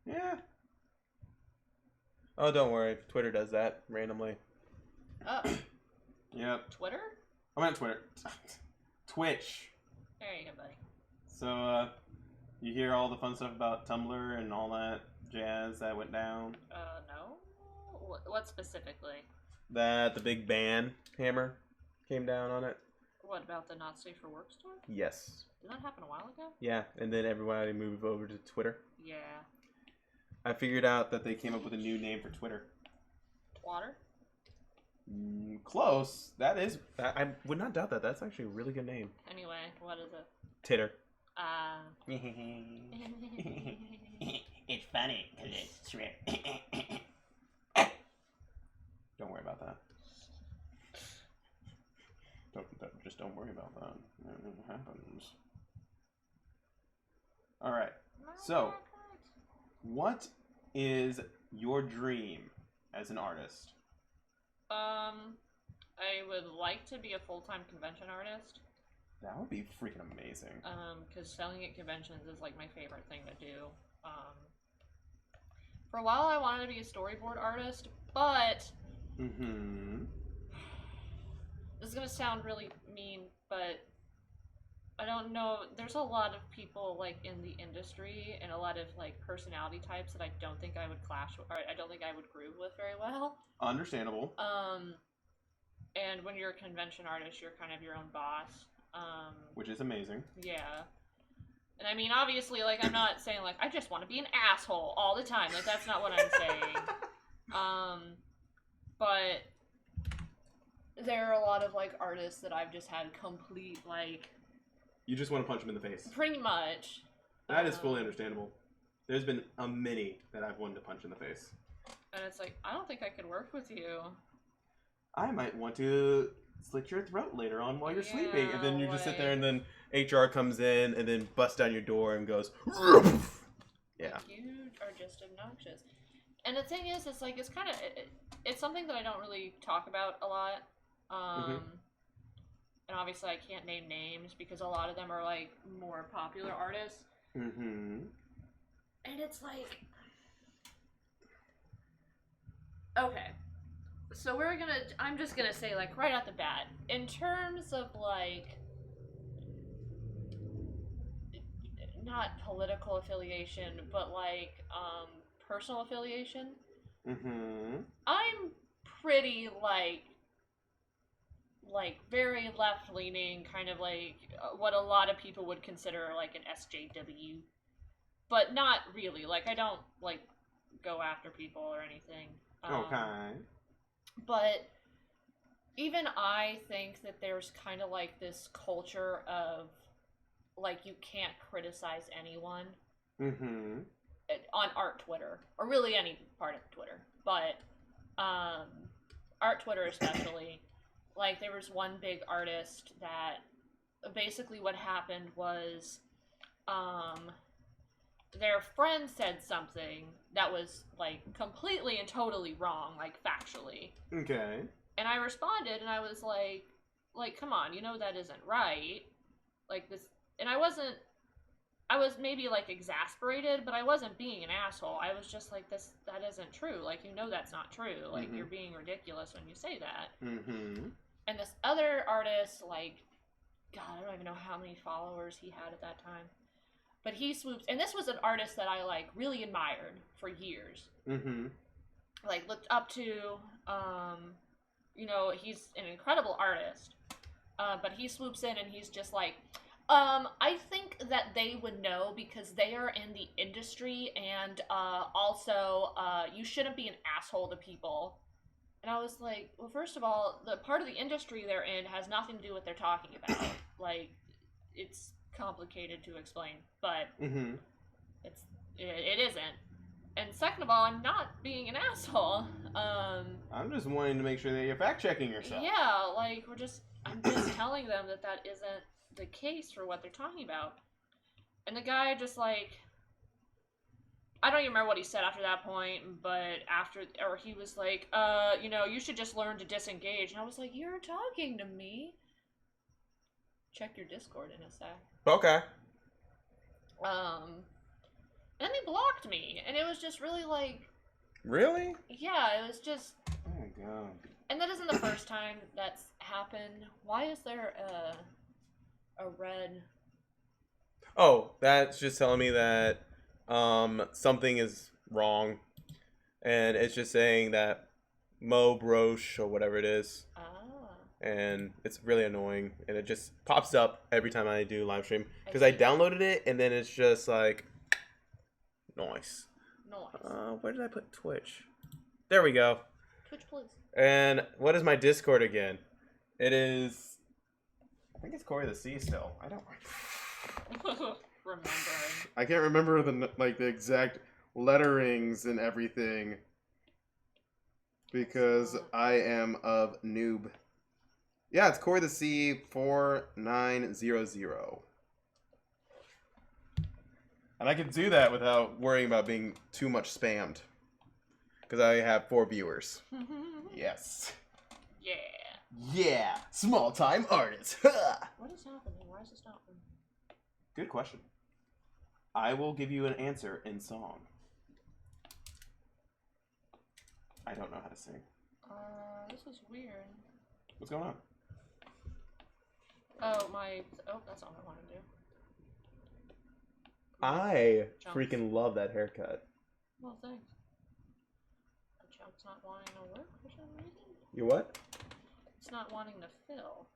Yeah. Oh, don't worry. Twitter does that randomly. Oh. Yep. Twitter? I meant Twitter. Twitch. There you go, buddy. So, you hear all the fun stuff about Tumblr and all that jazz that went down? No. What specifically? That the big ban hammer came down on it. What, about the not safe for work store? Yes. Did that happen a while ago? Yeah, and then everybody moved over to Twitter. Yeah. I figured out that they came up with a new name for Twitter. Twatter? Close. That is. I would not doubt that. That's actually a really good name. Anyway, what is it? Titter. It's funny because it's true. Don't worry about that. Just don't worry about that. It happens. All right. So, what is your dream as an artist? I would like to be a full-time convention artist. That would be freaking amazing. Because selling at conventions is like my favorite thing to do. For a while I wanted to be a storyboard artist, but this is gonna sound really mean, but I don't know. There's a lot of people like in the industry and a lot of like personality types that I don't think I would clash with, or I don't think I would groove with very well. Understandable. And when you're a convention artist, you're kind of your own boss. Which is amazing. Yeah. And I mean, obviously, like, I'm not saying, like, I just want to be an asshole all the time. Like, that's not what I'm saying. But there are a lot of, like, artists that I've just had complete, like... You just want to punch them in the face. Pretty much. That is fully understandable. There's been a many that I've wanted to punch in the face. And it's like, I don't think I could work with you. I might want to slit your throat later on while you're sleeping. And then you just sit there and then HR comes in and then busts down your door and goes, yeah. Like, you are just obnoxious. And the thing is, it's like, it's kind of, it's something that I don't really talk about a lot. And obviously I can't name names because a lot of them are like more popular artists. And it's like, okay. So I'm just gonna say, like, right off the bat, in terms of, like, not political affiliation, but, like, personal affiliation, I'm pretty, like, very left-leaning, kind of, like, what a lot of people would consider, like, an SJW, but not really. Like, I don't, like, go after people or anything. Okay. But even I think that there's kind of like this culture of like you can't criticize anyone on art Twitter, or really any part of Twitter, but art Twitter especially. Like there was one big artist that basically what happened was their friend said something that was, like, completely and totally wrong, like, factually. Okay. And I responded, and I was like, come on, you know that isn't right. Like, this... And I was maybe, like, exasperated, but I wasn't being an asshole. I was just like, that isn't true. Like, you know that's not true. Like, you're being ridiculous when you say that. And this other artist, like, God, I don't even know how many followers he had at that time. But he swoops, and this was an artist that I, like, really admired for years. Like, looked up to, you know, he's an incredible artist. But he swoops in and he's just like, I think that they would know because they are in the industry and, also, you shouldn't be an asshole to people. And I was like, well, first of all, the part of the industry they're in has nothing to do with what they're talking about. Like, it's complicated to explain, but it isn't. And second of all, I'm not being an asshole. I'm just wanting to make sure that you're fact checking yourself. Yeah, like I'm just telling them that isn't the case for what they're talking about. And the guy just like, I don't even remember what he said after that point, but he was like, you know, you should just learn to disengage. And I was like, you're talking to me. Check your Discord in a sec. Okay. And they blocked me, and it was just really like... Really? Yeah, it was just... Oh my god. And that isn't the first time that's happened. Why is there a red... Oh, that's just telling me that something is wrong. And it's just saying that Mo Broche or whatever it is. And it's really annoying, and it just pops up every time I do live stream because I downloaded it, and then it's just like nice. Where did I put Twitch? There we go. Twitch, please. And what is my Discord again? It is. I think it's Cory the C still. I don't Remembering. I can't remember the exact letterings and everything because I am of noob. Yeah, it's Cory the C 4900. And I can do that without worrying about being too much spammed. Because I have 4 viewers. Yes. Yeah. Yeah, small time artist. What is happening? Why is this not... Good question. I will give you an answer in song. I don't know how to sing. This is weird. What's going on? Oh, that's all I want to do. I Jump. freaking love that haircut. Well, thanks. The jump's not wanting to work for some reason. You what? It's not wanting to fill.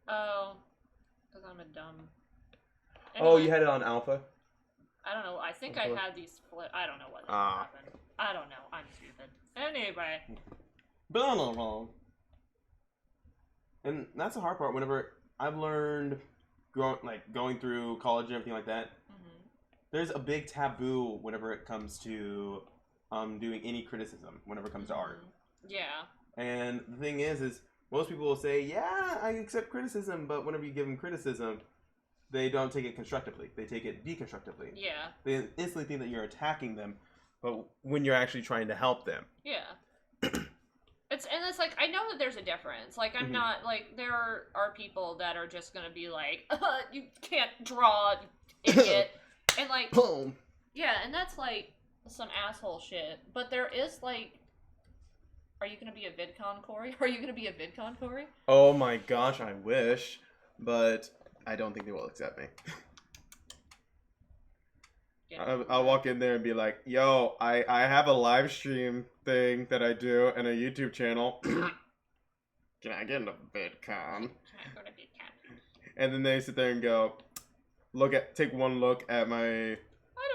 Oh, because I'm a dumb. Anyway, Oh, you had it on alpha? I don't know. I think I had these flip. I don't know what happened. I don't know. I'm stupid. Anyway. Blah, blah, blah. And that's the hard part. Whenever I've learned, going through college and everything like that, there's a big taboo whenever it comes to doing any criticism. Whenever it comes to art. Yeah. And the thing is most people will say, "Yeah, I accept criticism," but whenever you give them criticism, they don't take it constructively. They take it deconstructively. Yeah. They instantly think that you're attacking them. But when you're actually trying to help them. Yeah. It's like, I know that there's a difference. Like, I'm not, like, there are people that are just gonna be like, you can't draw, you idiot. And, like, Boom. Yeah, and that's, like, some asshole shit. But there is, like, are you gonna be a VidCon Cory? Are you gonna be a VidCon Cory? Oh my gosh, I wish. But I don't think they will accept me. Yeah. I'll walk in there and be like, yo, I have a live stream thing that I do and a YouTube channel. Can I get into VidCon? Can I go to VidCon? And then they sit there and go, take one look at my... I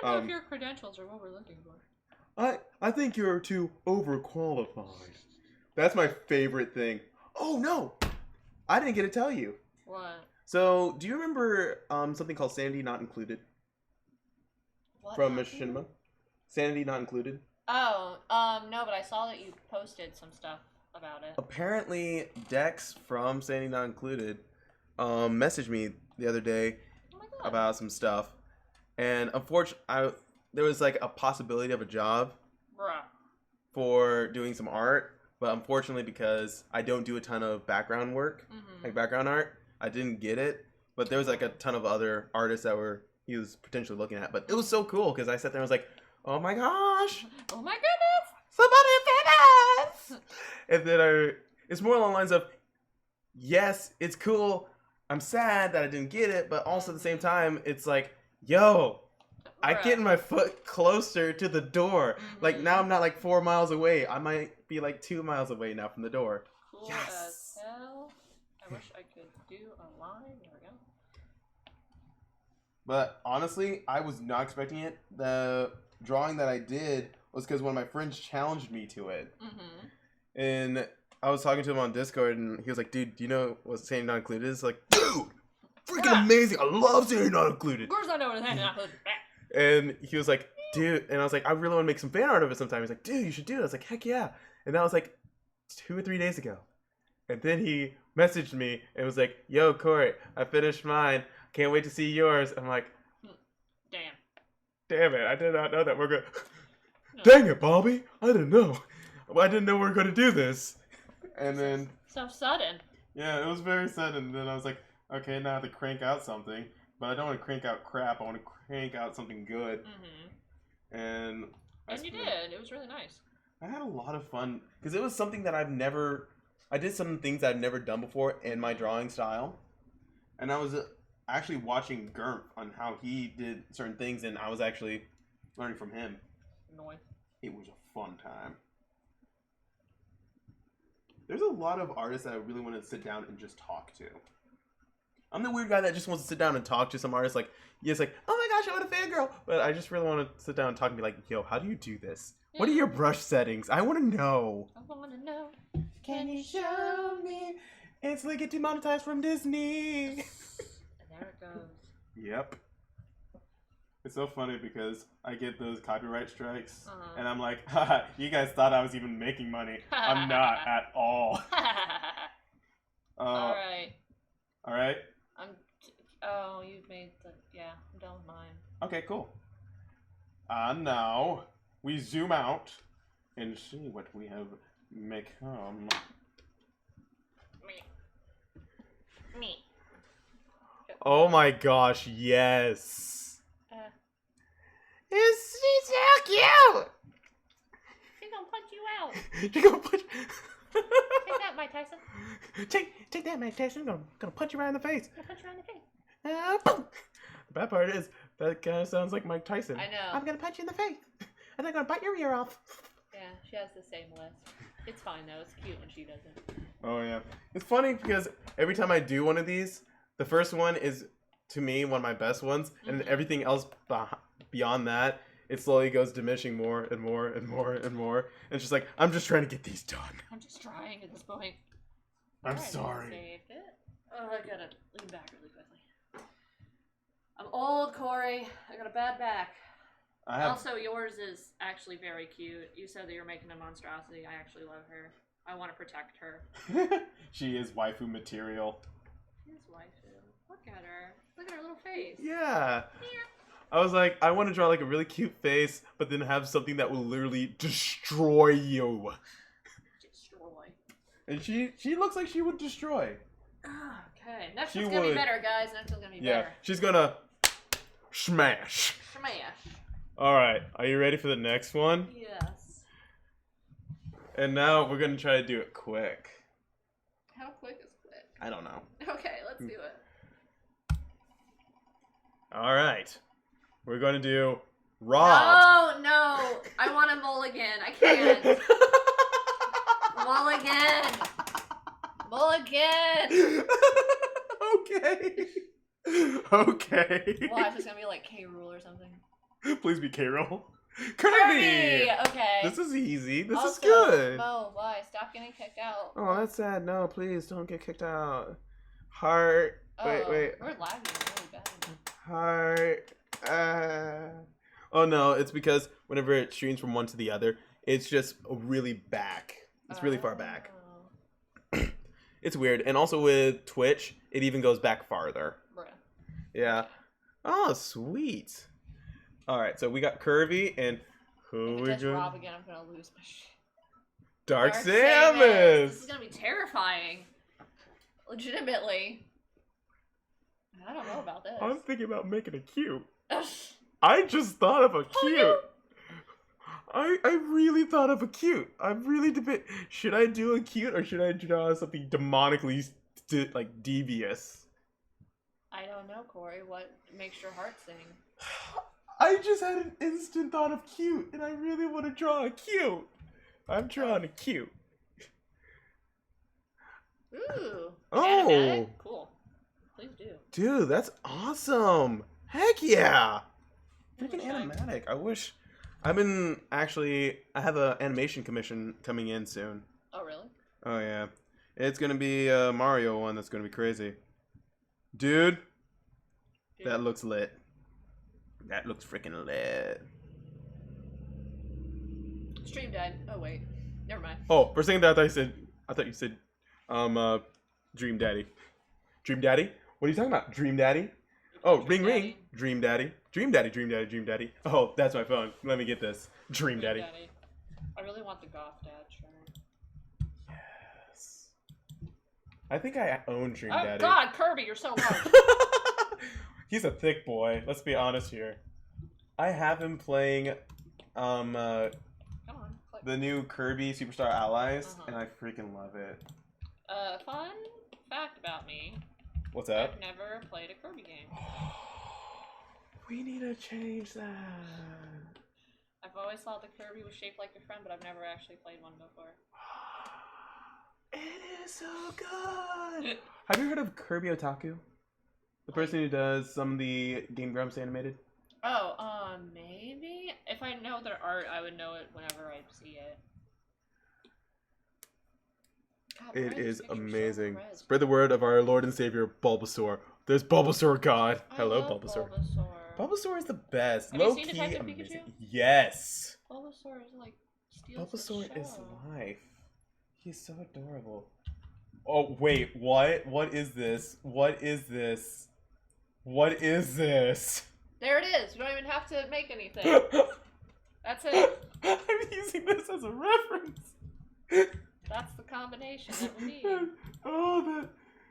don't know if your credentials are what we're looking for. I think you're too overqualified. That's my favorite thing. Oh no! I didn't get to tell you. What? So, do you remember something called Sanity Not Included? What? From Machinima? Sanity Not Included? Oh, no, but I saw that you posted some stuff about it. Apparently, Dex from Sanity Not Included messaged me the other day about some stuff. And unfortunately, there was like a possibility of a job for doing some art. But unfortunately, because I don't do a ton of background work, like background art, I didn't get it. But there was like a ton of other artists that he was potentially looking at. But it was so cool because I sat there and was like, oh my gosh. Oh my goodness. Somebody famous. And then it's more along the lines of, yes, it's cool. I'm sad that I didn't get it. But also at the same time, it's like, yo, I'm getting my foot closer to the door. Like now I'm not like 4 miles away. I might be like 2 miles away now from the door. Cool Yes. as hell. I wish I could do a line. There we go. But honestly, I was not expecting it. The drawing that I did was because one of my friends challenged me to it. And I was talking to him on Discord, and he was like, dude, do you know what Sanity Not Included is? Like, dude, freaking amazing. I love Sanity Not Included. Of course I know what Sanity Not Included. And he was like, dude, and I was like, I really want to make some fan art of it sometime. He's like, dude, you should do it. I was like, heck yeah. And that was like 2 or 3 days ago. And then he messaged me and was like, yo, Cory, I finished mine. Can't wait to see yours. I'm like, damn it, I did not know that we're going to... Dang it, Bobby, I didn't know. I didn't know we were going to do this. And then... So sudden. Yeah, it was very sudden. And then I was like, okay, now I have to crank out something. But I don't want to crank out crap. I want to crank out something good. And you did. It was really nice. I had a lot of fun. Because it was something that I did some things I've never done before in my drawing style. And I was actually watching Gurp on how he did certain things, and I was actually learning from him. It was a fun time. There's a lot of artists that I really want to sit down and just talk to. I'm the weird guy that just wants to sit down and talk to some artists. Like, yes, like, oh my gosh, I want a fangirl. But I just really want to sit down and talk and be like, yo, how do you do this? Yeah. What are your brush settings? I want to know. I want to know. Can you show me? Instantly get demonetized from Disney. And there it goes. Yep. It's so funny because I get those copyright strikes, and I'm like, haha, you guys thought I was even making money. I'm not at all. Alright. Alright? You've made yeah, I'm done with mine. Okay, cool. And now, we zoom out and see what we have become. Me. Oh my gosh, yes. She's so cute. She's gonna punch you out. She's gonna punch. Take that, Mike Tyson. Take that, Mike Tyson. I'm gonna punch you right in the face. I'm gonna punch you right in the face. Boom. The bad part is that kind of sounds like Mike Tyson. I know. I'm gonna punch you in the face, and I'm gonna bite your ear off. Yeah, she has the same list. It's fine though. It's cute when she does it. Oh yeah, it's funny because every time I do one of these, the first one is to me one of my best ones, and everything else beyond that, it slowly goes diminishing more and more and more and more. And it's just like I'm just trying to get these done. I'm just trying at this point. I'm Alright, sorry. saved it. Oh, I gotta lean back really quickly. I'm old, Cory. I got a bad back. Also, yours is actually very cute. You said that you're making a monstrosity. I actually love her. I want to protect her. She is waifu material. She's waifu. Look at her. Look at her little face. Yeah. I was like, I want to draw like a really cute face, but then have something that will literally destroy you. Destroy. And she looks like she would destroy. Okay, next one's gonna be better, guys. Next one's gonna be better. She's gonna smash. Smash. Alright, are you ready for the next one? Yes. And now we're gonna try to do it quick. How quick is quick? I don't know. Okay, let's do it. Alright. We're gonna do Rob. No! I want a mulligan. I can't. Mulligan! Okay. Okay. Why is this gonna be like K. Rool or something? Please be K-Roll. Kirby! Okay. This is easy. This also, is good. Mo, why? Stop getting kicked out. Oh, that's sad. No, please don't get kicked out. Heart. Oh, Wait. We're lagging really bad. Heart. Oh no, it's because whenever it streams from one to the other, it's just really back. It's really far back. It's weird. And also with Twitch, it even goes back farther. Bruh. Yeah. Oh, sweet. Alright, so we got Kirby and who we got? got? Rob again, I'm gonna lose my shit. Dark Samus. Samus! This is gonna be terrifying. Legitimately. I don't know about this. I'm thinking about making a cute. I just thought of a cute. I really thought of a cute. I'm really should I do a cute or should I draw something demonically like devious? I don't know, Cory. What makes your heart sing? I just had an instant thought of cute, and I really want to draw a cute. I'm drawing a cute. Ooh. Oh. Animatic? Cool. Please do. Dude, that's awesome. Heck yeah. Freaking animatic. I wish. I have an animation commission coming in soon. Oh, really? Oh, yeah. It's going to be a Mario one that's going to be crazy. Dude, that looks lit. That looks freaking lit. Stream died. Oh, wait. Never mind. Oh, for a second there, I thought you said, Dream Daddy. Dream Daddy? What are you talking about? Dream Daddy? Oh, Ring Ring. Dream Daddy. Dream Daddy, Dream Daddy, Dream Daddy. Oh, that's my phone. Let me get this. Dream Daddy. I really want the Goth Dad shirt. Yes. I think I own Dream Oh, Daddy. God, Kirby, you're so large. He's a thick boy. Let's be honest here. I have him playing, Come on, click. the new Kirby Superstar Allies, and I freaking love it. Fun fact about me. What's that? I've never played a Kirby game. We need to change that. I've always thought the Kirby was shaped like a friend, but I've never actually played one before. It is so good. Have you heard of Kirby Otaku? The person who does some of the Game Grumps animated? Oh, maybe? If I know their art, I would know it whenever I see it. God, It is amazing. So spread the word of our Lord and Savior, Bulbasaur. There's Bulbasaur God. Hello, Bulbasaur. Bulbasaur is the best. Have Low you seen key Detective amazing. Pikachu? Yes. Bulbasaur is like Bulbasaur is life. He's so adorable. Oh wait, what? What is this? What is this? What is this? There it is. You don't even have to make anything. That's it. I'm using this as a reference. That's the combination that we need. Oh,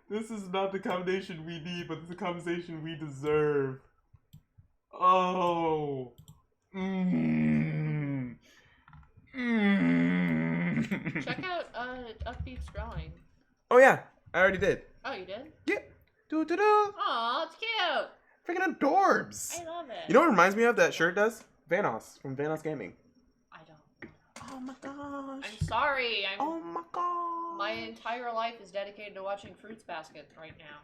this is not the combination we need, but it's the combination we deserve. Oh. Check out Upbeat's drawing. Oh yeah, I already did. Oh, you did? Yeah. Do. Aw, it's cute. Freaking adorbs. I love it. You know what reminds me of that shirt does? Vanoss from Vanoss Gaming. I don't. Oh my gosh. I'm sorry. Oh my gosh. My entire life is dedicated to watching Fruits Basket right now.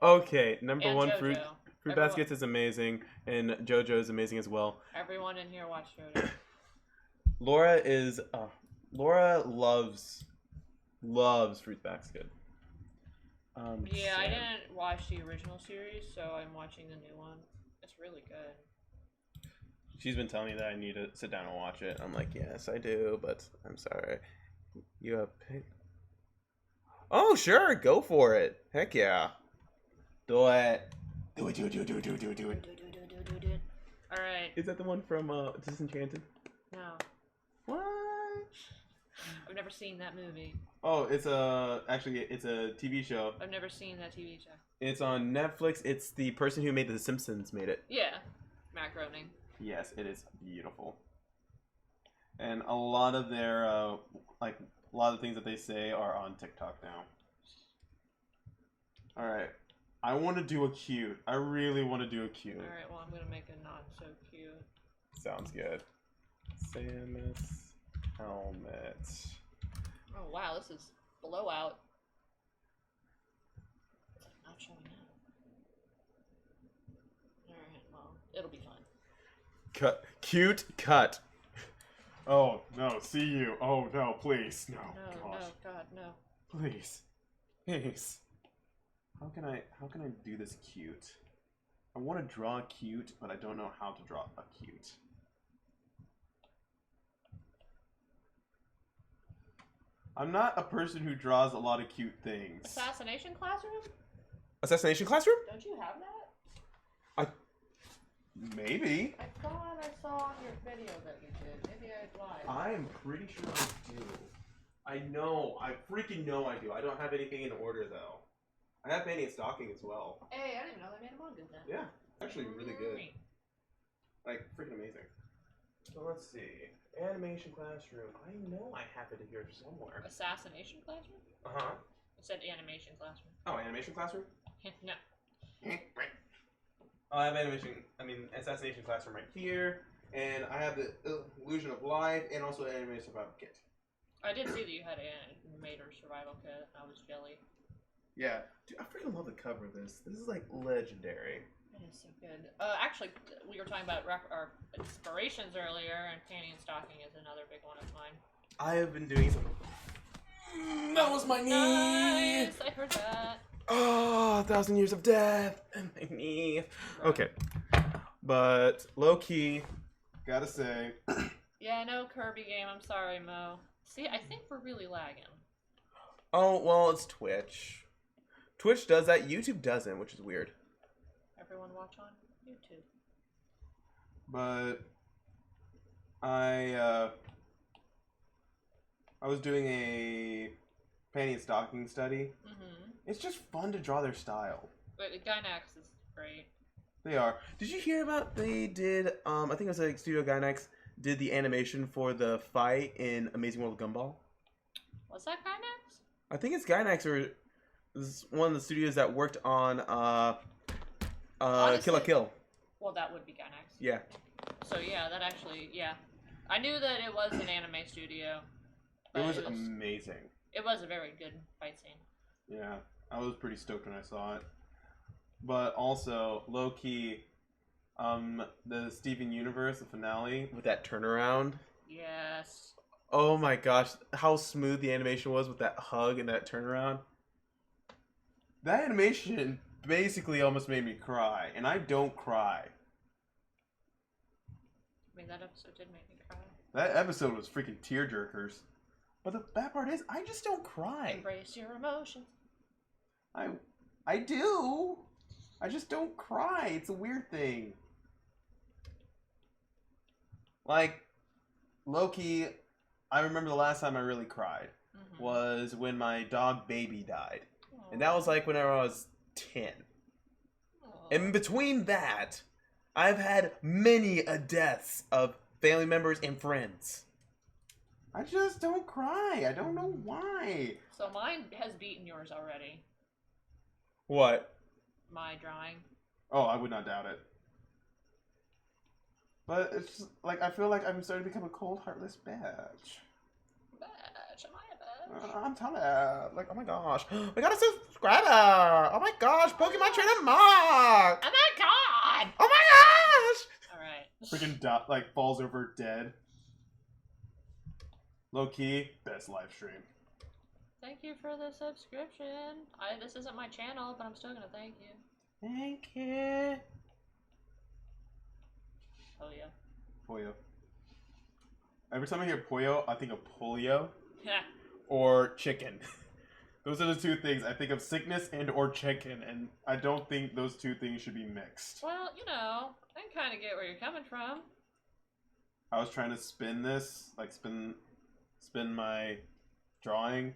Okay, number And one, JoJo. Fruit Everyone- Baskets is amazing, and JoJo is amazing as well. Everyone in here watched JoJo. Laura loves Fruit Basket. Yeah, I sad. didn't watch the original series, so I'm watching the new one. It's really good. She's been telling me that I need to sit down and watch it. I'm like, yes, I do, but I'm sorry. You have pick. Oh, sure, go for it. Heck yeah. Do it. Do it. Alright. Is that the one from Disenchanted? No. What? I've never seen that movie. Oh, it's actually it's a TV show. I've never seen that TV show. It's on Netflix. It's the person who made The Simpsons made it. Yeah. Matt Groening. Yes, it is beautiful. And a lot of their a lot of things that they say are on TikTok now. All right. I want to do a cute. I really want to do a cute. Alright, well, I'm gonna make a not so cute. Sounds good. Samus helmet. Oh, wow, this is blowout. It's like not showing up. Alright, well, it'll be fine. Cut. Cute cut. Oh no! See you. Oh no! Please no. No, Gosh. no, God, no. Please. Please. How can I do this cute? I want to draw cute, but I don't know how to draw a cute. I'm not a person who draws a lot of cute things. Assassination Classroom? Assassination Classroom? Don't you have that? Maybe. I thought I saw on your video that you did. Maybe I lied. I am pretty sure I do. I know. I freaking know I do. I don't have anything in order though. I have Penny and Stocking as well. Hey, I didn't know they made a manga then. Yeah, actually really good. Great. Like, freaking amazing. So let's see. Animation Classroom. I know I have it here somewhere. Assassination Classroom? Uh-huh. It said Animation Classroom. Oh, Animation Classroom? No. Oh, I have Assassination Classroom right here. And I have the Illusion of Life and also Animated Survival Kit. I did see that you had an Animator Survival Kit. I was jelly. Yeah. Dude, I freaking love the cover of this. This is like legendary. It is so good. Actually, we were talking about our inspirations earlier, and Panty and Stocking is another big one of mine. I have been doing some. That was my knee! Nice! I heard that. Oh, 1,000 years of death and my knee. Okay. But low key, gotta say. Yeah, no Kirby game. I'm sorry, Mo. See, I think we're really lagging. Oh, well, it's Twitch. Twitch does that. YouTube doesn't, which is weird. Everyone watch on YouTube. But I was doing a Panty and Stocking study. Mm-hmm. It's just fun to draw their style. But Gynax is great. They are. Did you hear about they did, I think it was like Studio Gynax did the animation for the fight in Amazing World of Gumball? Was that Gynax? I think it's Gynax or this is one of the studios that worked on Honestly, Kill la Kill. Well, that would be Gynax. Yeah. So yeah, that actually, yeah. I knew that it was an anime studio. It but was amazing. It was a very good fight scene. Yeah. I was pretty stoked when I saw it. But also, low key, the Steven Universe, the finale, with that turnaround. Yes. Oh my gosh, how smooth the animation was with that hug and that turnaround. That animation basically almost made me cry, and I don't cry. I mean, that episode did make me cry. That episode was freaking tearjerkers. But the bad part is, I just don't cry. Embrace your emotions. I do. I just don't cry. It's a weird thing. Like, low-key, I remember the last time I really cried was when my dog Baby died. Aww. And that was like whenever I was 10. Aww. And between that, I've had many a deaths of family members and friends. I just don't cry. I don't know why. So mine has beaten yours already. What? My drawing. Oh, I would not doubt it. But it's just, like, I feel like I'm starting to become a cold, heartless bitch. Bitch, am I a bitch? I'm telling you. Like, oh my gosh. We got a subscriber. Oh my gosh. Pokemon Trainer Mark. Oh my god! Oh my gosh. Alright. Freaking Dot, like, falls over dead. Low key, best live stream. Thank you for the subscription. This isn't my channel, but I'm still gonna thank you. Thank you. Oh yeah. Pollo. Every time I hear pollo, I think of polio Yeah. or chicken. Those are the two things. I think of sickness and or chicken, and I don't think those two things should be mixed. Well, you know, I can kind of get where you're coming from. I was trying to spin this, like spin my drawing,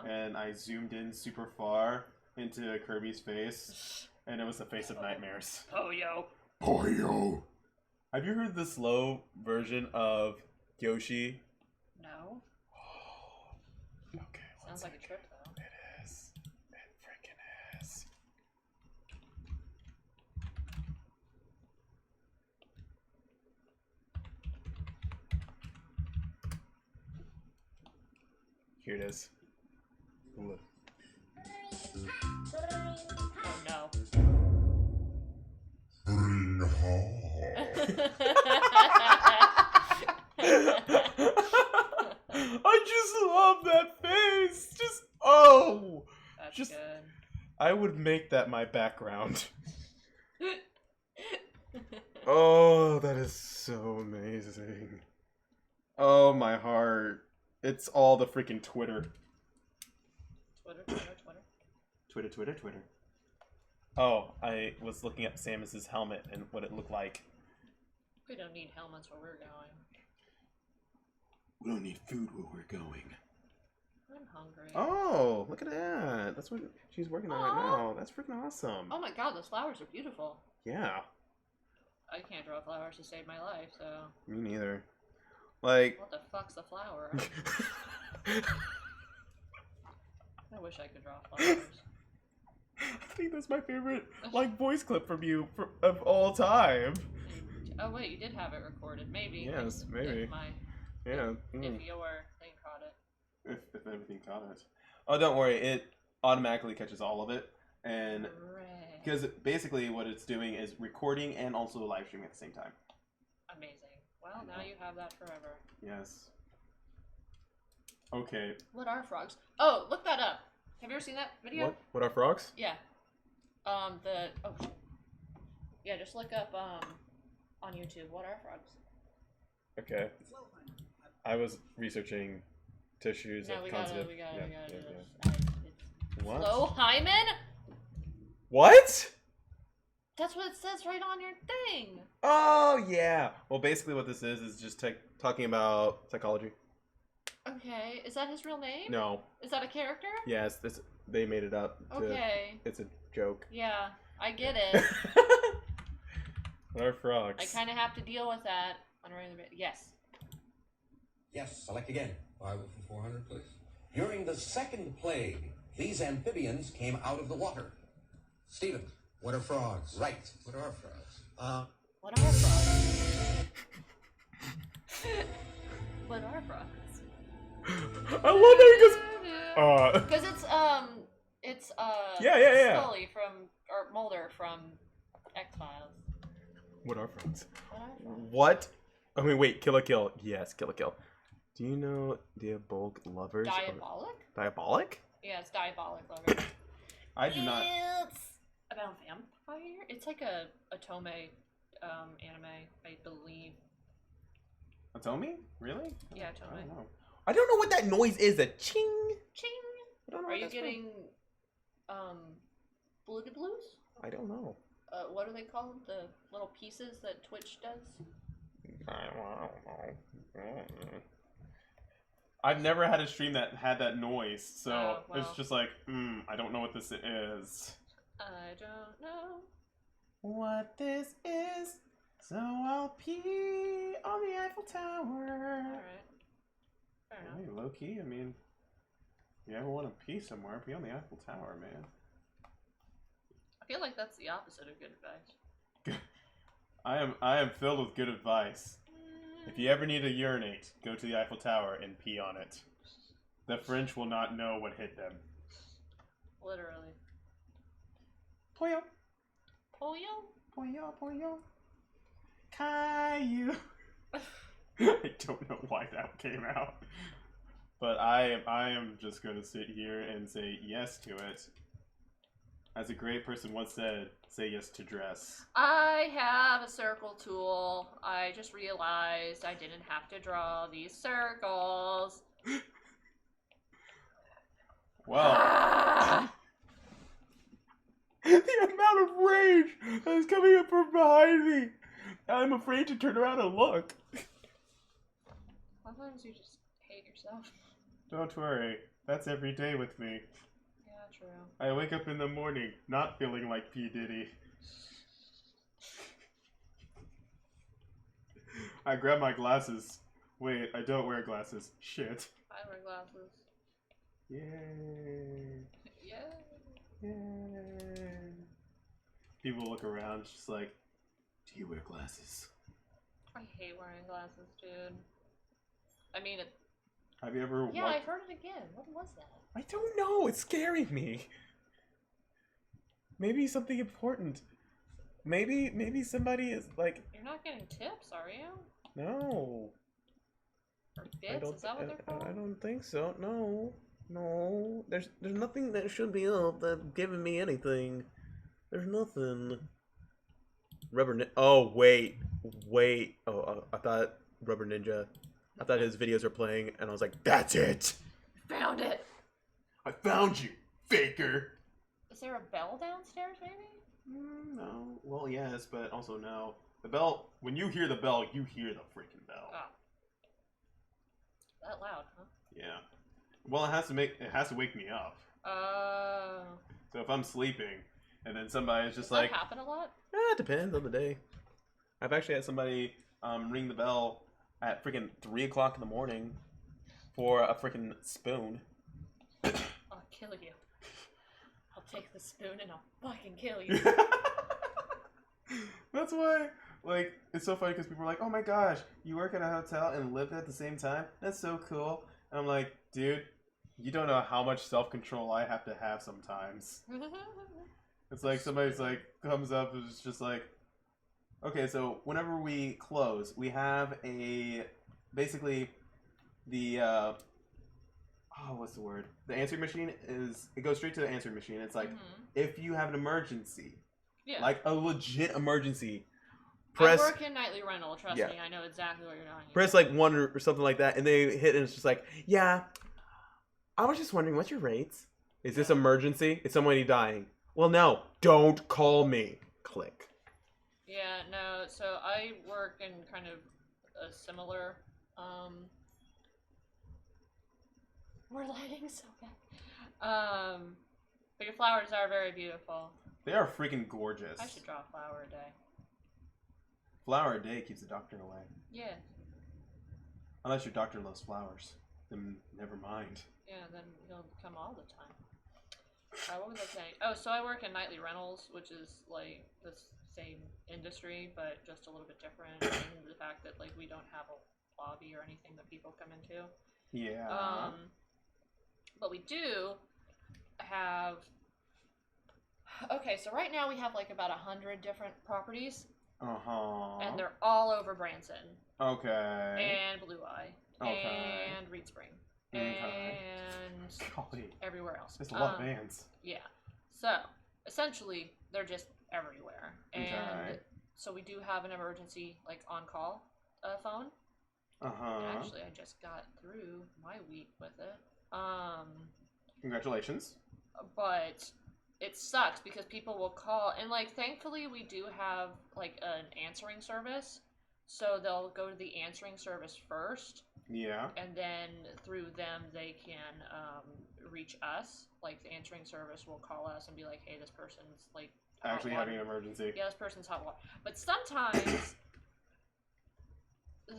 and I zoomed in super far into Kirby's face, and it was the face of nightmares. Oh yo. Pollo. Have you heard the slow version of Yoshi? No. Okay. Sounds like a trip though. It is. It freaking is. Here it is. Look. Oh no. Bring home. I just love that face. Just That's just good. I would make that my background. Oh, that is so amazing. Oh, my heart. It's all the freaking Twitter. Twitter. Oh, I was looking at Samus's helmet and what it looked like. We don't need helmets where we're going. We don't need food where we're going. I'm hungry. Oh, look at that. That's what she's working on right now. That's freaking awesome. Oh my god, those flowers are beautiful. Yeah. I can't draw flowers to save my life, so... Me neither. Like... What the fuck's a flower? I wish I could draw flowers. I think that's my favorite, like, voice clip from you of all time. Oh wait, you did have it recorded. Maybe. Yes, maybe. If my... Yeah. If your thing caught it. If everything caught it. Oh, don't worry. It automatically catches all of it. And... Because basically what it's doing is recording and also live streaming at the same time. Amazing. Well, now you have that forever. Yes. Okay. What are frogs? Oh, look that up. Have you ever seen that video? What are frogs? Yeah. Yeah, just look up on YouTube. What are frogs? Okay. I was researching tissues No, of we concept. gotta. What? Slow hymen? What? That's what it says right on your thing. Oh yeah. Well, basically what this is just talking about psychology. Okay, is that his real name? No. Is that a character? Yes, they made it up. Okay. It's a joke. Yeah, I get it. What are frogs? I kind of have to deal with that on a regular basis. Yes. Yes, select again. 5 for 400, please. During the second plague, these amphibians came out of the water. Stephen, what are frogs? Right. What are frogs? What are frogs? What are frogs? I love it because it's yeah. Scully or Mulder from X-Files. What are frogs? What are frogs? What? I mean, wait, Kill la Kill. Yes, Kill la Kill. Do you know Diabolic Lovers? Diabolic? Diabolic? Yeah, it's Diabolic Lovers. I do not. It's about vampire. It's like a Otome anime, I believe. Otome? Really? Yeah, I Otome. don't know. I don't know what that noise is. A ching. Ching. I don't know. Are you getting Bluey Blues? I don't know. What do they call them? The little pieces that Twitch does? I don't know. I've never had a stream that had that noise, so it's just like, I don't know what this is. I don't know what this is, so I'll pee on the Eiffel Tower. Alright. Fair Hey, enough. low key. I mean, you ever want to pee somewhere? Pee on the Eiffel Tower, man. I feel like that's the opposite of good advice. I am filled with good advice. If you ever need to urinate, go to the Eiffel Tower and pee on it. The French will not know what hit them. Literally. Poyo, Polio? poyo, poyo. Caillou. I don't know why that came out. But I am just going to sit here and say yes to it. As a great person once said, say yes to dress. I have a circle tool. I just realized I didn't have to draw these circles. Well, the amount of rage that is coming up from behind me. I'm afraid to turn around and look. Sometimes you just hate yourself. Don't worry, that's every day with me. Yeah, true. I wake up in the morning not feeling like P. Diddy. I grab my glasses. Wait, I don't wear glasses. Shit. I wear glasses. Yay. Yeah. Yay. People look around just like, do you wear glasses? I hate wearing glasses, dude. I mean, it. Have you ever Yeah, I heard it again. What was that? I don't know. It's scaring me. Maybe something important. Maybe somebody is like. You're not getting tips, are you? No. Or bits? Is that what they're called? I don't think so. No. No. There's nothing that should be up that giving me anything. There's nothing. Oh wait. Oh, I thought Rubber Ninja. I thought his videos were playing, and I was like, "That's it! Found it! I found you, faker!" Is there a bell downstairs, maybe? No. Well, yes, but also no. The bell, when you hear the bell, you hear the freaking bell. Oh. That loud, huh? Yeah. Well, it has to wake me up. So if I'm sleeping, and then somebody's just Does like... that happen a lot? It depends on the day. I've actually had somebody ring the bell at freaking 3 o'clock in the morning for a freaking spoon. I'll kill you. I'll take the spoon and I'll fucking kill you. That's why, like, it's so funny because people are like, oh my gosh, you work at a hotel and live at the same time? That's so cool. And I'm like, dude, you don't know how much self-control I have to have sometimes. It's like somebody's like, comes up and is just like, okay, so whenever we close, we have basically the, what's the word? The answering machine it goes straight to the answering machine. It's like, if you have an emergency, yeah. Like a legit emergency, I work in nightly rental, trust me, I know exactly what you're doing. Press like 1 or something like that, and they hit, and it's just like, yeah, I was just wondering, what's your rates? Is this emergency? Is somebody dying? Well, no, don't call me. Click. Yeah, no, so I work in kind of a similar, we're lighting so bad. But your flowers are very beautiful. They are freaking gorgeous. I should draw a flower a day. Flower a day keeps the doctor away. Yeah. Unless your doctor loves flowers. Then never mind. Yeah, then he'll come all the time. What was I saying? Oh, so I work in nightly rentals, which is like the same industry, but just a little bit different in the fact that like we don't have a lobby or anything that people come into. Yeah. But we do have... Okay, so right now we have like about 100 different properties. Uh-huh. And they're all over Branson. Okay. And Blue Eye. Okay. And Reed Spring. Okay. And Golly. everywhere else. There's a lot of bands. Yeah. So, essentially, they're just everywhere. And Okay. so we do have an emergency, like, on-call phone. Uh-huh. And actually, I just got through my week with it. Congratulations. But it sucks because people will call, and like thankfully we do have like an answering service, so they'll go to the answering service first. Yeah. And then through them they can reach us. Like the answering service will call us and be like, hey, this person's like Actually having an emergency. Yeah, this person's hot water. But sometimes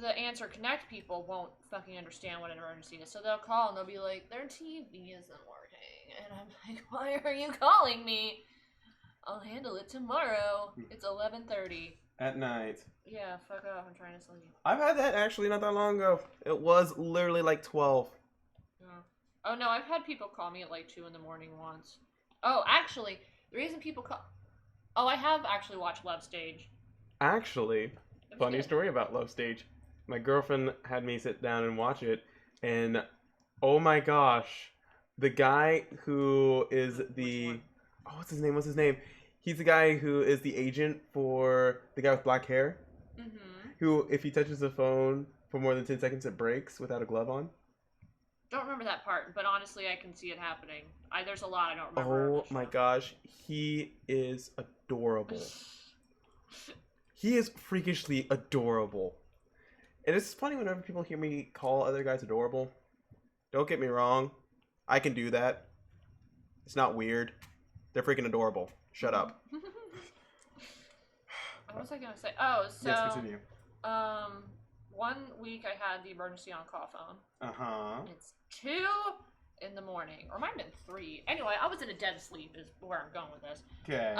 the Answer Connect people won't fucking understand what an emergency is, so they'll call and they'll be like, their TV isn't working, and I'm like, why are you calling me? I'll handle it tomorrow. It's 11:30. At night. Yeah, fuck off, I'm trying to sleep. I've had that actually not that long ago. It was literally like 12. Yeah. Oh no, I've had people call me at like 2 in the morning once. Oh, actually, the reason people call... Oh, I have actually watched Love Stage. Actually, funny story about Love Stage. My girlfriend had me sit down and watch it, and oh my gosh, the guy who is the... Oh, what's his name? He's the guy who is the agent for the guy with black hair. Mm-hmm. Who, if he touches the phone for more than 10 seconds, it breaks without a glove on. Don't remember that part, but honestly, I can see it happening. There's a lot I don't remember. Oh my gosh, he is adorable. He is freakishly adorable. And it's funny whenever people hear me call other guys adorable. Don't get me wrong. I can do that. It's not weird. They're freaking adorable. Shut up. What was I going to say? Oh, so... Yes, continue. 1 week I had the emergency on-call phone. Uh-huh. It's 2 in the morning. Or it might have been 3. Anyway, I was in a dead sleep is where I'm going with this. Okay.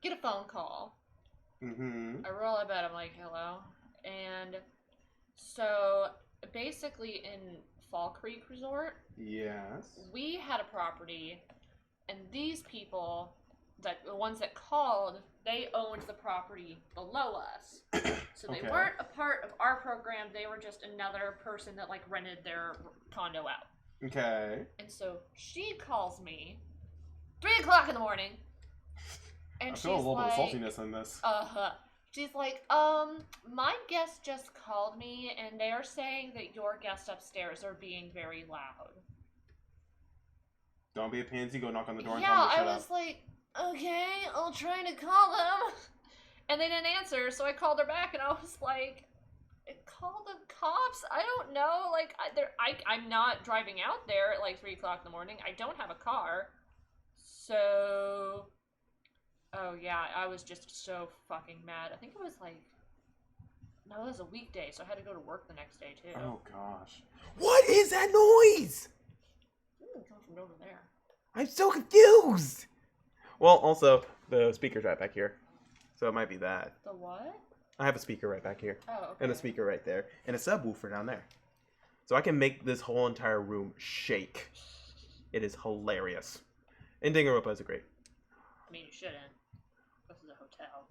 Get a phone call. Mm-hmm. I roll out of bed. I'm like, hello. And so basically in Fall Creek Resort, Yes. we had a property, and these people, the ones that called, they owned the property below us. So they Okay. weren't a part of our program. They were just another person that like rented their condo out. Okay. And so she calls me 3 o'clock in the morning. And I she's feel a little like, bit of saltiness on this. She's like, my guest just called me and they are saying that your guests upstairs are being very loud. Don't be a pansy, go knock on the door and Yeah, tell them to I shut was up. like, okay, I'll try to call them. And they didn't answer, so I called her back and I was like, call the cops? I don't know. Like, I'm not driving out there at like 3 o'clock in the morning. I don't have a car. So, oh yeah, I was just so fucking mad. I think it was like, no, it was a weekday, so I had to go to work the next day too. Oh gosh. What is that noise? Ooh, it comes from over there. I'm so confused. Well, also, the speaker's right back here. So it might be that. The what? I have a speaker right back here. Oh, okay. And a speaker right there. And a subwoofer down there. So I can make this whole entire room shake. It is hilarious. And Danganronpa is great. I mean, you shouldn't. This is a hotel.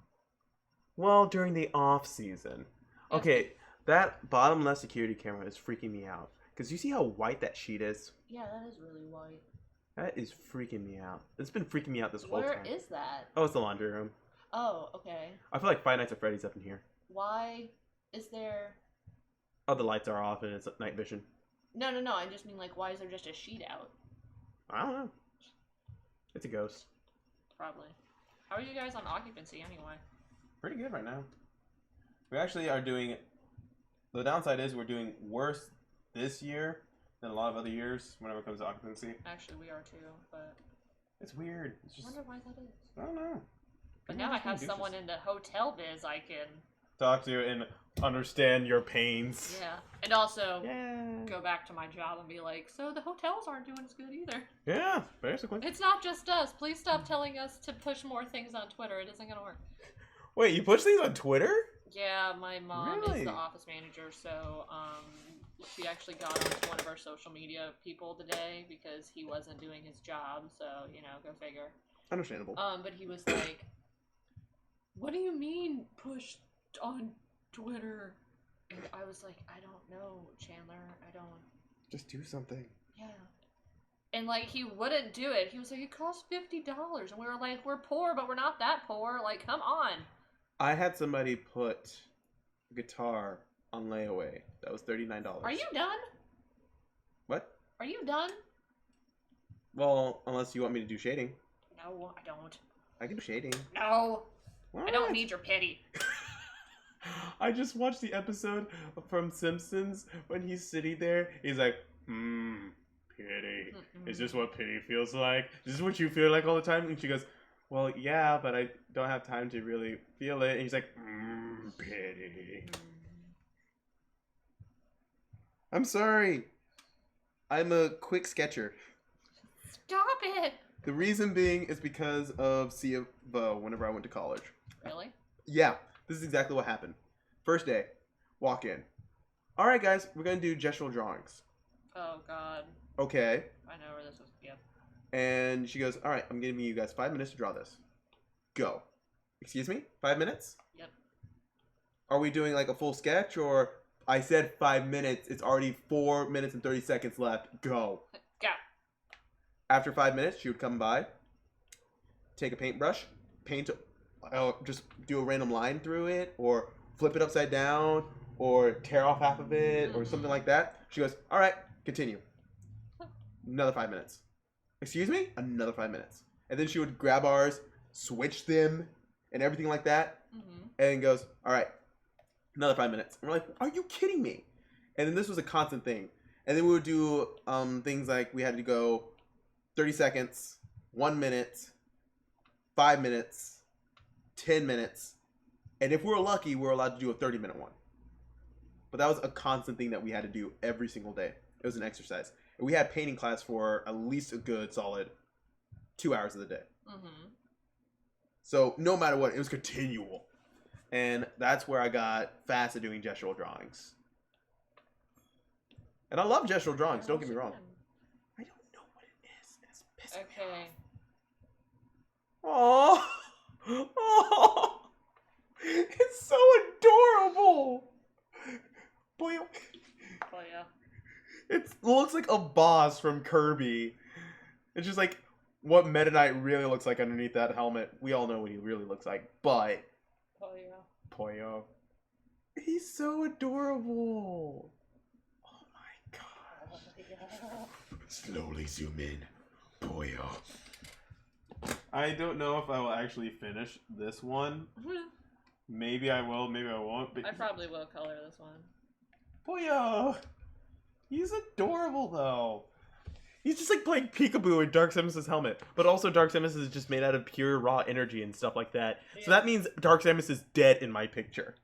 Well, during the off season. Okay, that bottom left security camera is freaking me out. Because you see how white that sheet is? Yeah, that is really white. That is freaking me out. It's been freaking me out this whole time. Where is that? Oh, it's the laundry room. Oh, okay. I feel like Five Nights at Freddy's up in here. Why is there... Oh, the lights are off and it's night vision. No, I just mean, like, why is there just a sheet out? I don't know. It's a ghost. Probably. How are you guys on occupancy, anyway? Pretty good right now. We actually are doing... The downside is we're doing worse this year than a lot of other years whenever it comes to occupancy. Actually, we are too, but... It's weird. It's I just... wonder why that is. I don't know. But now I have someone in the hotel biz I can... talk to and understand your pains. Yeah. And also Yeah. go back to my job and be like, so the hotels aren't doing as good either. Yeah, basically. It's not just us. Please stop telling us to push more things on Twitter. It isn't going to work. Wait, you push these on Twitter? Yeah, my mom Really? is the office manager, so she actually got onto one of our social media people today because he wasn't doing his job, so, you know, go figure. Understandable. But he was like, what do you mean pushed on Twitter? And I was like, I don't know, Chandler. I don't... Just do something. Yeah. And, like, he wouldn't do it. He was like, it costs $50. And we were like, we're poor, but we're not that poor. Like, come on. I had somebody put a guitar on layaway. That was $39. Are you done? What? Are you done? Well, unless you want me to do shading. No, I don't. I can do shading. No. What? I don't need your pity. I just watched the episode from Simpsons when he's sitting there. He's like, pity. Is this what pity feels like? Is this what you feel like all the time? And she goes, well, yeah, but I don't have time to really feel it. And he's like, pity. I'm sorry. I'm a quick sketcher. Stop it! The reason being is because of C of O whenever I went to college. Really? Yeah, this is exactly what happened. First day, walk in. All right, guys, we're going to do gestural drawings. Oh, God. Okay. I know where this is. Yep. And she goes, all right, I'm giving you guys 5 minutes to draw this. Go. Excuse me? 5 minutes? Yep. Are we doing like a full sketch, or I said 5 minutes, it's already 4 minutes and 30 seconds left. Go. Go. After 5 minutes, she would come by, take a paintbrush, paint, just do a random line through it, or flip it upside down, or tear off half of it, or something like that. She goes, all right, continue. Another 5 minutes. Excuse me? Another 5 minutes. And then she would grab ours, switch them, and everything like that, and goes, all right, another 5 minutes. And we're like, are you kidding me? And then this was a constant thing. And then we would do things like we had to go 30 seconds, 1 minute, 5 minutes, 10 minutes. And if we were lucky, we were allowed to do a 30-minute one. But that was a constant thing that we had to do every single day. It was an exercise. And we had painting class for at least a good solid 2 hours of the day. So no matter what, it was continual. And that's where I got fast at doing gestural drawings. And I love gestural drawings, don't get me wrong. I don't know what it is. It's pissing me off. Aww. Aww. It's so adorable. Boy. Oh, yeah. It looks like a boss from Kirby. It's just like what Meta Knight really looks like underneath that helmet. We all know what he really looks like, but Poyo. He's so adorable. Oh my gosh. Slowly zoom in. Poyo. I don't know if I will actually finish this one. Maybe I will, maybe I won't. But I probably will color this one. Poyo! He's adorable, though. He's just like playing peekaboo in Dark Samus's helmet. But also Dark Samus is just made out of pure raw energy and stuff like that. Yeah. So that means Dark Samus is dead in my picture.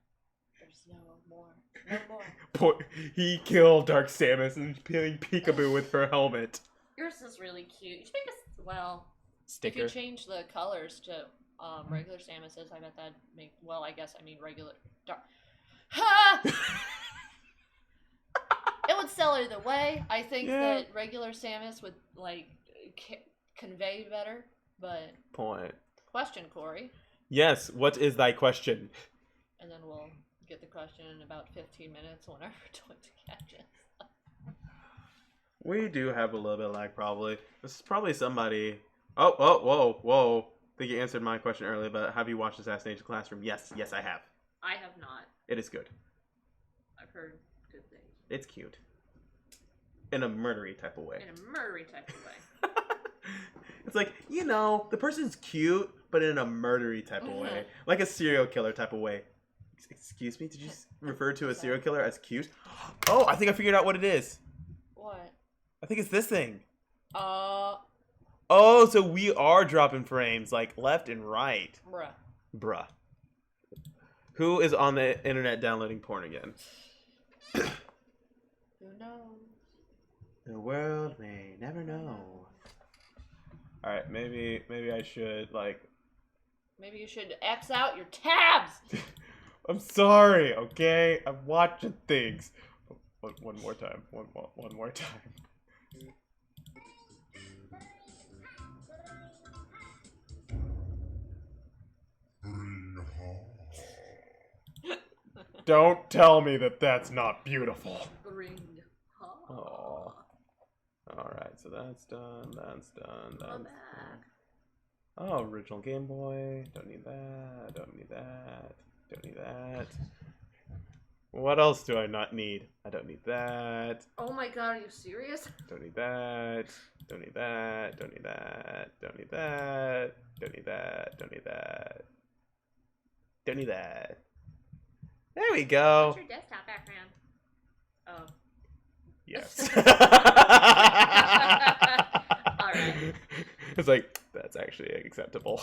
There's no more. No more. He killed Dark Samus and playing peekaboo with her helmet. Yours is really cute. You should make a, well, sticker. If you change the colors to regular Samus's, I bet that'd make, well, I guess I mean regular dark. Ha! It would sell either way. I think that regular Samus would, like, convey better, but... Point. Question, Cory. Yes, what is thy question? And then we'll get the question in about 15 minutes whenever we're doing to catch it. We do have a little bit of lag, probably. This is probably somebody... whoa. I think you answered my question earlier, but have you watched Assassination Classroom? Yes, I have. I have not. It is good. I've heard good things. It's cute. In a murdery type of way. In a murdery type of way. It's like, you know, the person's cute, but in a murdery type of way. Like a serial killer type of way. Excuse me? Did you refer to a serial killer as cute? Oh, I think I figured out what it is. What? I think it's this thing. Oh, so we are dropping frames, like, left and right. Bruh. Who is on the internet downloading porn again? Who knows? The world may never know. Alright, maybe I should, like... Maybe you should X out your tabs! I'm sorry, okay? I'm watching things. One more time. One more time. Don't tell me that that's not beautiful. Oh. Alright, so that's done. Oh, original Game Boy. Don't need that. What else do I not need? I don't need that. Oh my god, are you serious? Don't need that. Don't need that. There we go. What's your desktop background? Oh. Yes. Alright. It's like, that's actually acceptable.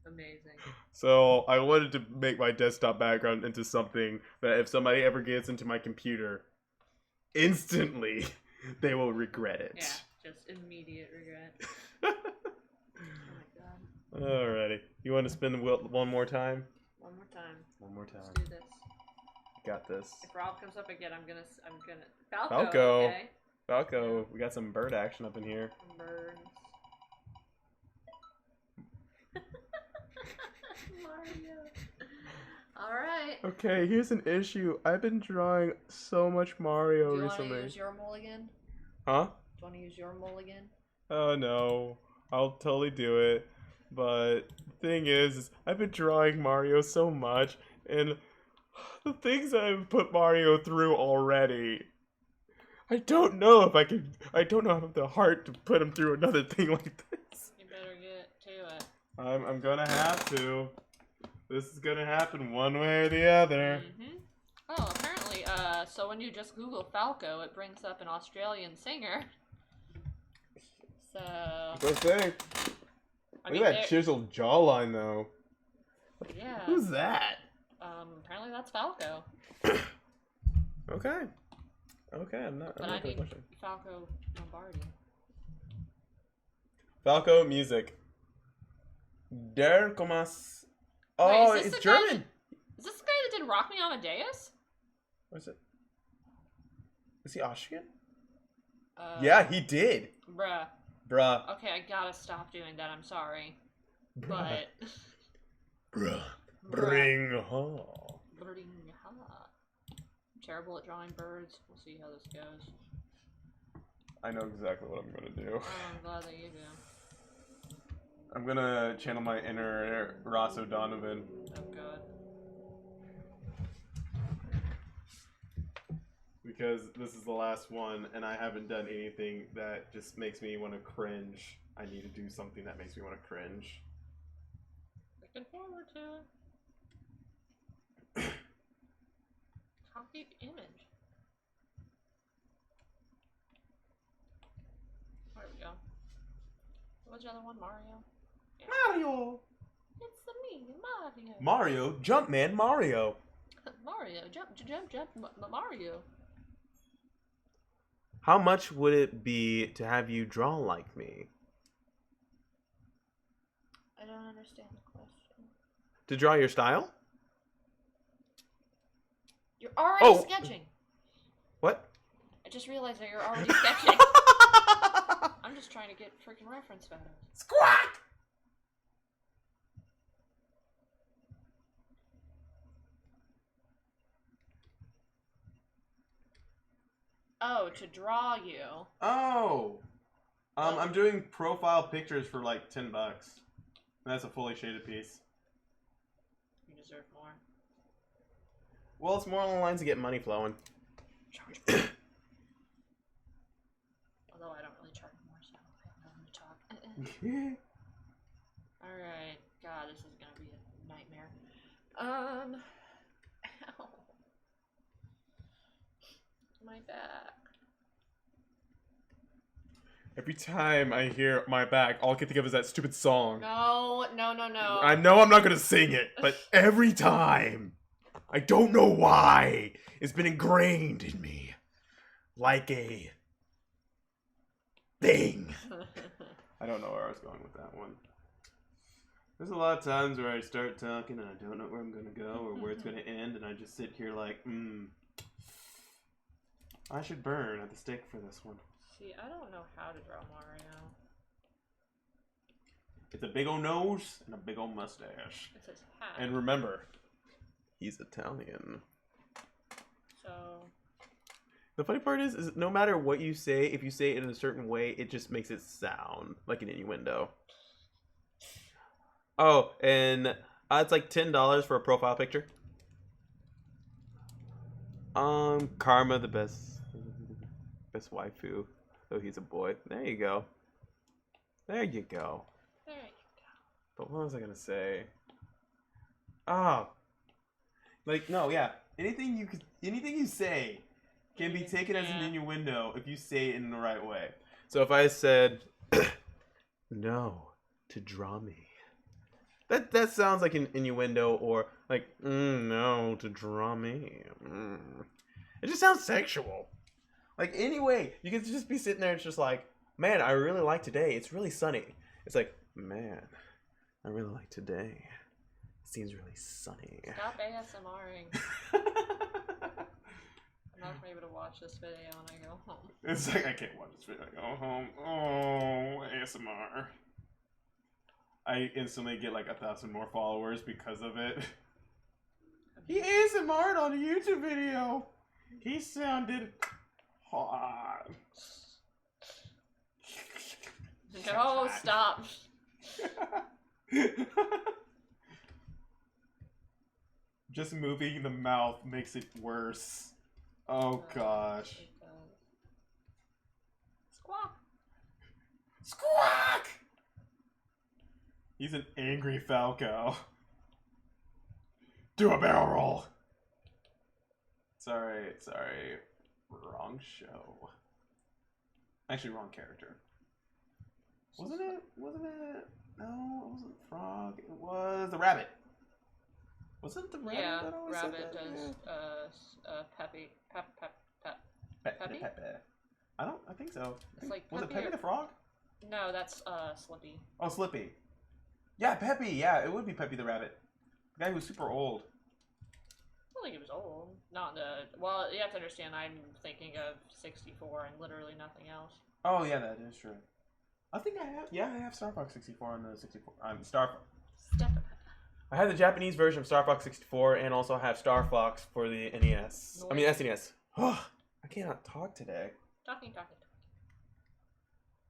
Amazing. So I wanted to make my desktop background into something that if somebody ever gets into my computer, instantly they will regret it. Yeah, just immediate regret. Oh my god. Alrighty. You want to spin the wheel one more time? One more time. One more time. Let's do this. Got this. If Rob comes up again, I'm gonna Falco. Falco. Okay. Falco. Yeah. We got some bird action up in here. Birds. Mario. Alright. Okay, here's an issue. I've been drawing so much Mario Do you recently. want to use your mulligan? Huh? Do you want to use your mulligan? Oh no. I'll totally do it. But the thing is I've been drawing Mario so much, and the things I've put Mario through already, I don't know if I can. I don't know if I have the heart to put him through another thing like this. You better get to it. I'm gonna have to. This is gonna happen one way or the other. Mm-hmm. Oh, apparently, so when you just Google Falco, it brings up an Australian singer. So. Good thing. Look at that chiseled jawline, though. Yeah. Who's that? Apparently that's Falco. Okay. Okay, I'm not. But I need Falco Lombardi. Falco music. Der Comas. Oh, wait, it's German. Is this the guy that did Rock Me Amadeus? What is it? Is he Austrian? Yeah, he did. Bruh. Bruh. Okay, I gotta stop doing that. I'm sorry. Bruh. But. Bruh. Bring ha. Bring ha. I'm terrible at drawing birds. We'll see how this goes. I know exactly what I'm gonna do. Oh, I'm glad that you do. I'm gonna channel my inner Ross O'Donovan. Oh god. Because this is the last one, and I haven't done anything that just makes me want to cringe. I need to do something that makes me want to cringe. Looking forward to it. Copy image. There we go. What was the other one? Mario? Yeah. Mario! It's the me, Mario. Mario? Jumpman Mario! Mario, jump, Mario. How much would it be to have you draw like me? I don't understand the question. To draw your style? You're already sketching. What? I just realized that you're already sketching. I'm just trying to get freaking reference photos. Squawk! Oh, to draw you. Oh! I'm doing profile pictures for like $10. That's a fully shaded piece. You deserve more. Well, it's more along the lines of getting money flowing. Charge more. Although I don't really charge more, so I have nothing to talk. Alright. God, this is gonna be a nightmare. Ow. My back. Every time I hear my back, all I can think of is that stupid song. No. I know I'm not gonna sing it, but every time, I don't know why, it's been ingrained in me. Like a thing. I don't know where I was going with that one. There's a lot of times where I start talking and I don't know where I'm gonna go or where it's gonna end, and I just sit here like, I should burn at the stake for this one. See, I don't know how to draw Mario. It's a big old nose and a big old mustache. It's his hat. And remember, he's Italian. So... The funny part is no matter what you say, if you say it in a certain way, it just makes it sound like an innuendo. Oh, and it's like $10 for a profile picture. Karma, the best waifu. Oh, he's a boy. There you go. There you go. There you go. But what was I gonna say? Oh, like no, yeah. Anything you say can be taken as an innuendo if you say it in the right way. So if I said, "No, to draw me," that sounds like an innuendo, or like, "No, to draw me." It just sounds sexual. Like, anyway, you could just be sitting there and it's just like, man, I really like today. It's really sunny. It's like, man, I really like today. It seems really sunny. Stop ASMRing. I'm not gonna be able to watch this video when I go home. It's like, I can't watch this video. I go home. Oh, ASMR. I instantly get like 1,000 more followers because of it. He ASMR'd on a YouTube video. He sounded hot. No, stop. Just moving the mouth makes it worse. Oh gosh. Squawk. Squawk! He's an angry Falco. Do a barrel roll. Sorry. Wrong show. Actually, wrong character. Wasn't it? No, it wasn't Frog. It was the rabbit. Wasn't the rabbit that always said Rabbit that? does Peppy. Pepe. I think so. It's like was it Peppy Pepe the Frog? No, that's Slippy. Oh, Slippy. Yeah, Peppy. Yeah, it would be Peppy the rabbit. The guy who was super old. I don't think he was old. Not the. Well, you have to understand. I'm thinking of 64 and literally nothing else. Oh yeah, that is true. I think I have. Yeah, I have Star Fox 64 on the 64. I have the Japanese version of Star Fox 64, and also have Star Fox for the NES. Noise. I mean SNES. I cannot talk today. Talking.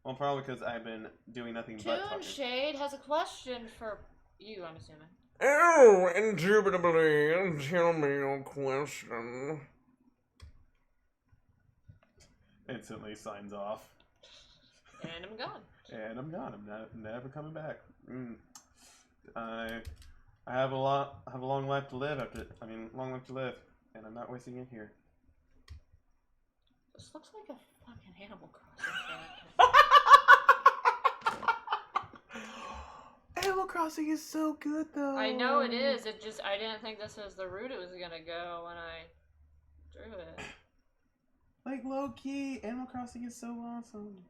Well, probably because I've been doing nothing but Toon talking. Shade has a question for you, I'm assuming. Oh, indubitably, tell me your question. Instantly signs off. And I'm gone. And I'm gone. I'm never coming back. I have a long life to live long life to live, and I'm not wasting it here. This looks like a fucking Animal Crossing character. Animal Crossing is so good, though. I know it is. I didn't think this was the route it was gonna go when I drew it. Like, low key, Animal Crossing is so awesome.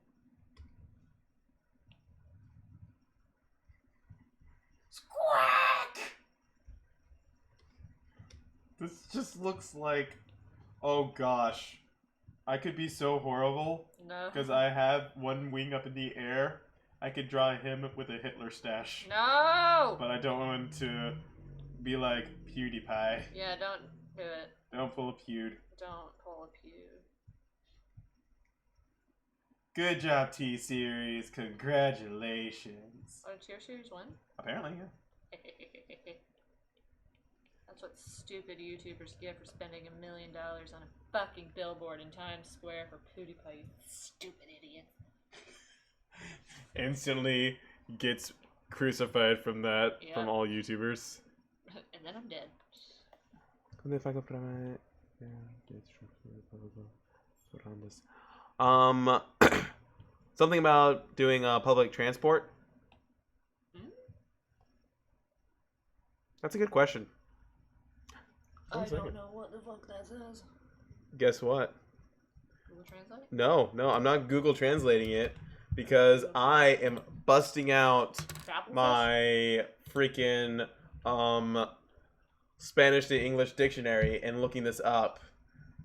Squawk! This just looks like, oh gosh, I could be so horrible. No. Because I have one wing up in the air. I could draw him with a Hitler stash. No! But I don't want to be like PewDiePie. Yeah, don't do it. Don't pull a Pewd. Don't pull a pew. Good job, T-Series. Congratulations. Oh, did your series win? Apparently, yeah. That's what stupid YouTubers get for spending $1 million on a fucking billboard in Times Square for PewDiePie, you stupid idiot. Instantly gets crucified from that, Yeah. from all YouTubers. And then I'm dead. Something about doing public transport. That's a good question. I One second. don't know what the fuck that says. Guess what? Google Translate? No, I'm not Google translating it because I am busting out Travel my freaking Spanish to English dictionary and looking this up.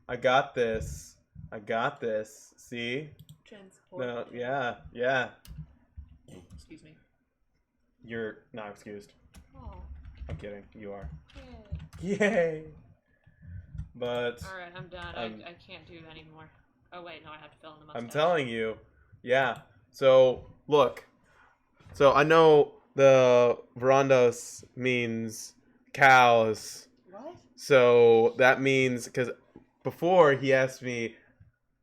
I got this. See? Transport. No, yeah. Excuse me. You're not excused. Oh. I'm kidding. You are. Yay. Yay! But Alright, I'm done. I can't do anymore. Oh wait, no, I have to fill in the mustache. I'm telling you, yeah. So look, so I know the verandas means cows. What? So that means because before he asked me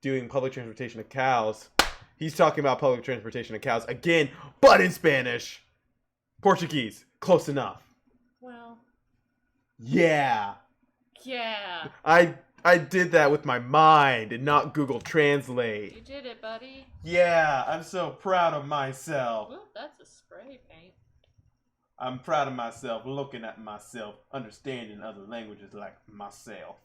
doing public transportation of cows, he's talking about public transportation of cows again, but in Spanish, Portuguese, close enough. Well. Yeah. Yeah. I did that with my mind and not Google Translate. You did it, buddy. Yeah, I'm so proud of myself. Ooh, that's a spray paint. I'm proud of myself, looking at myself, understanding other languages like myself.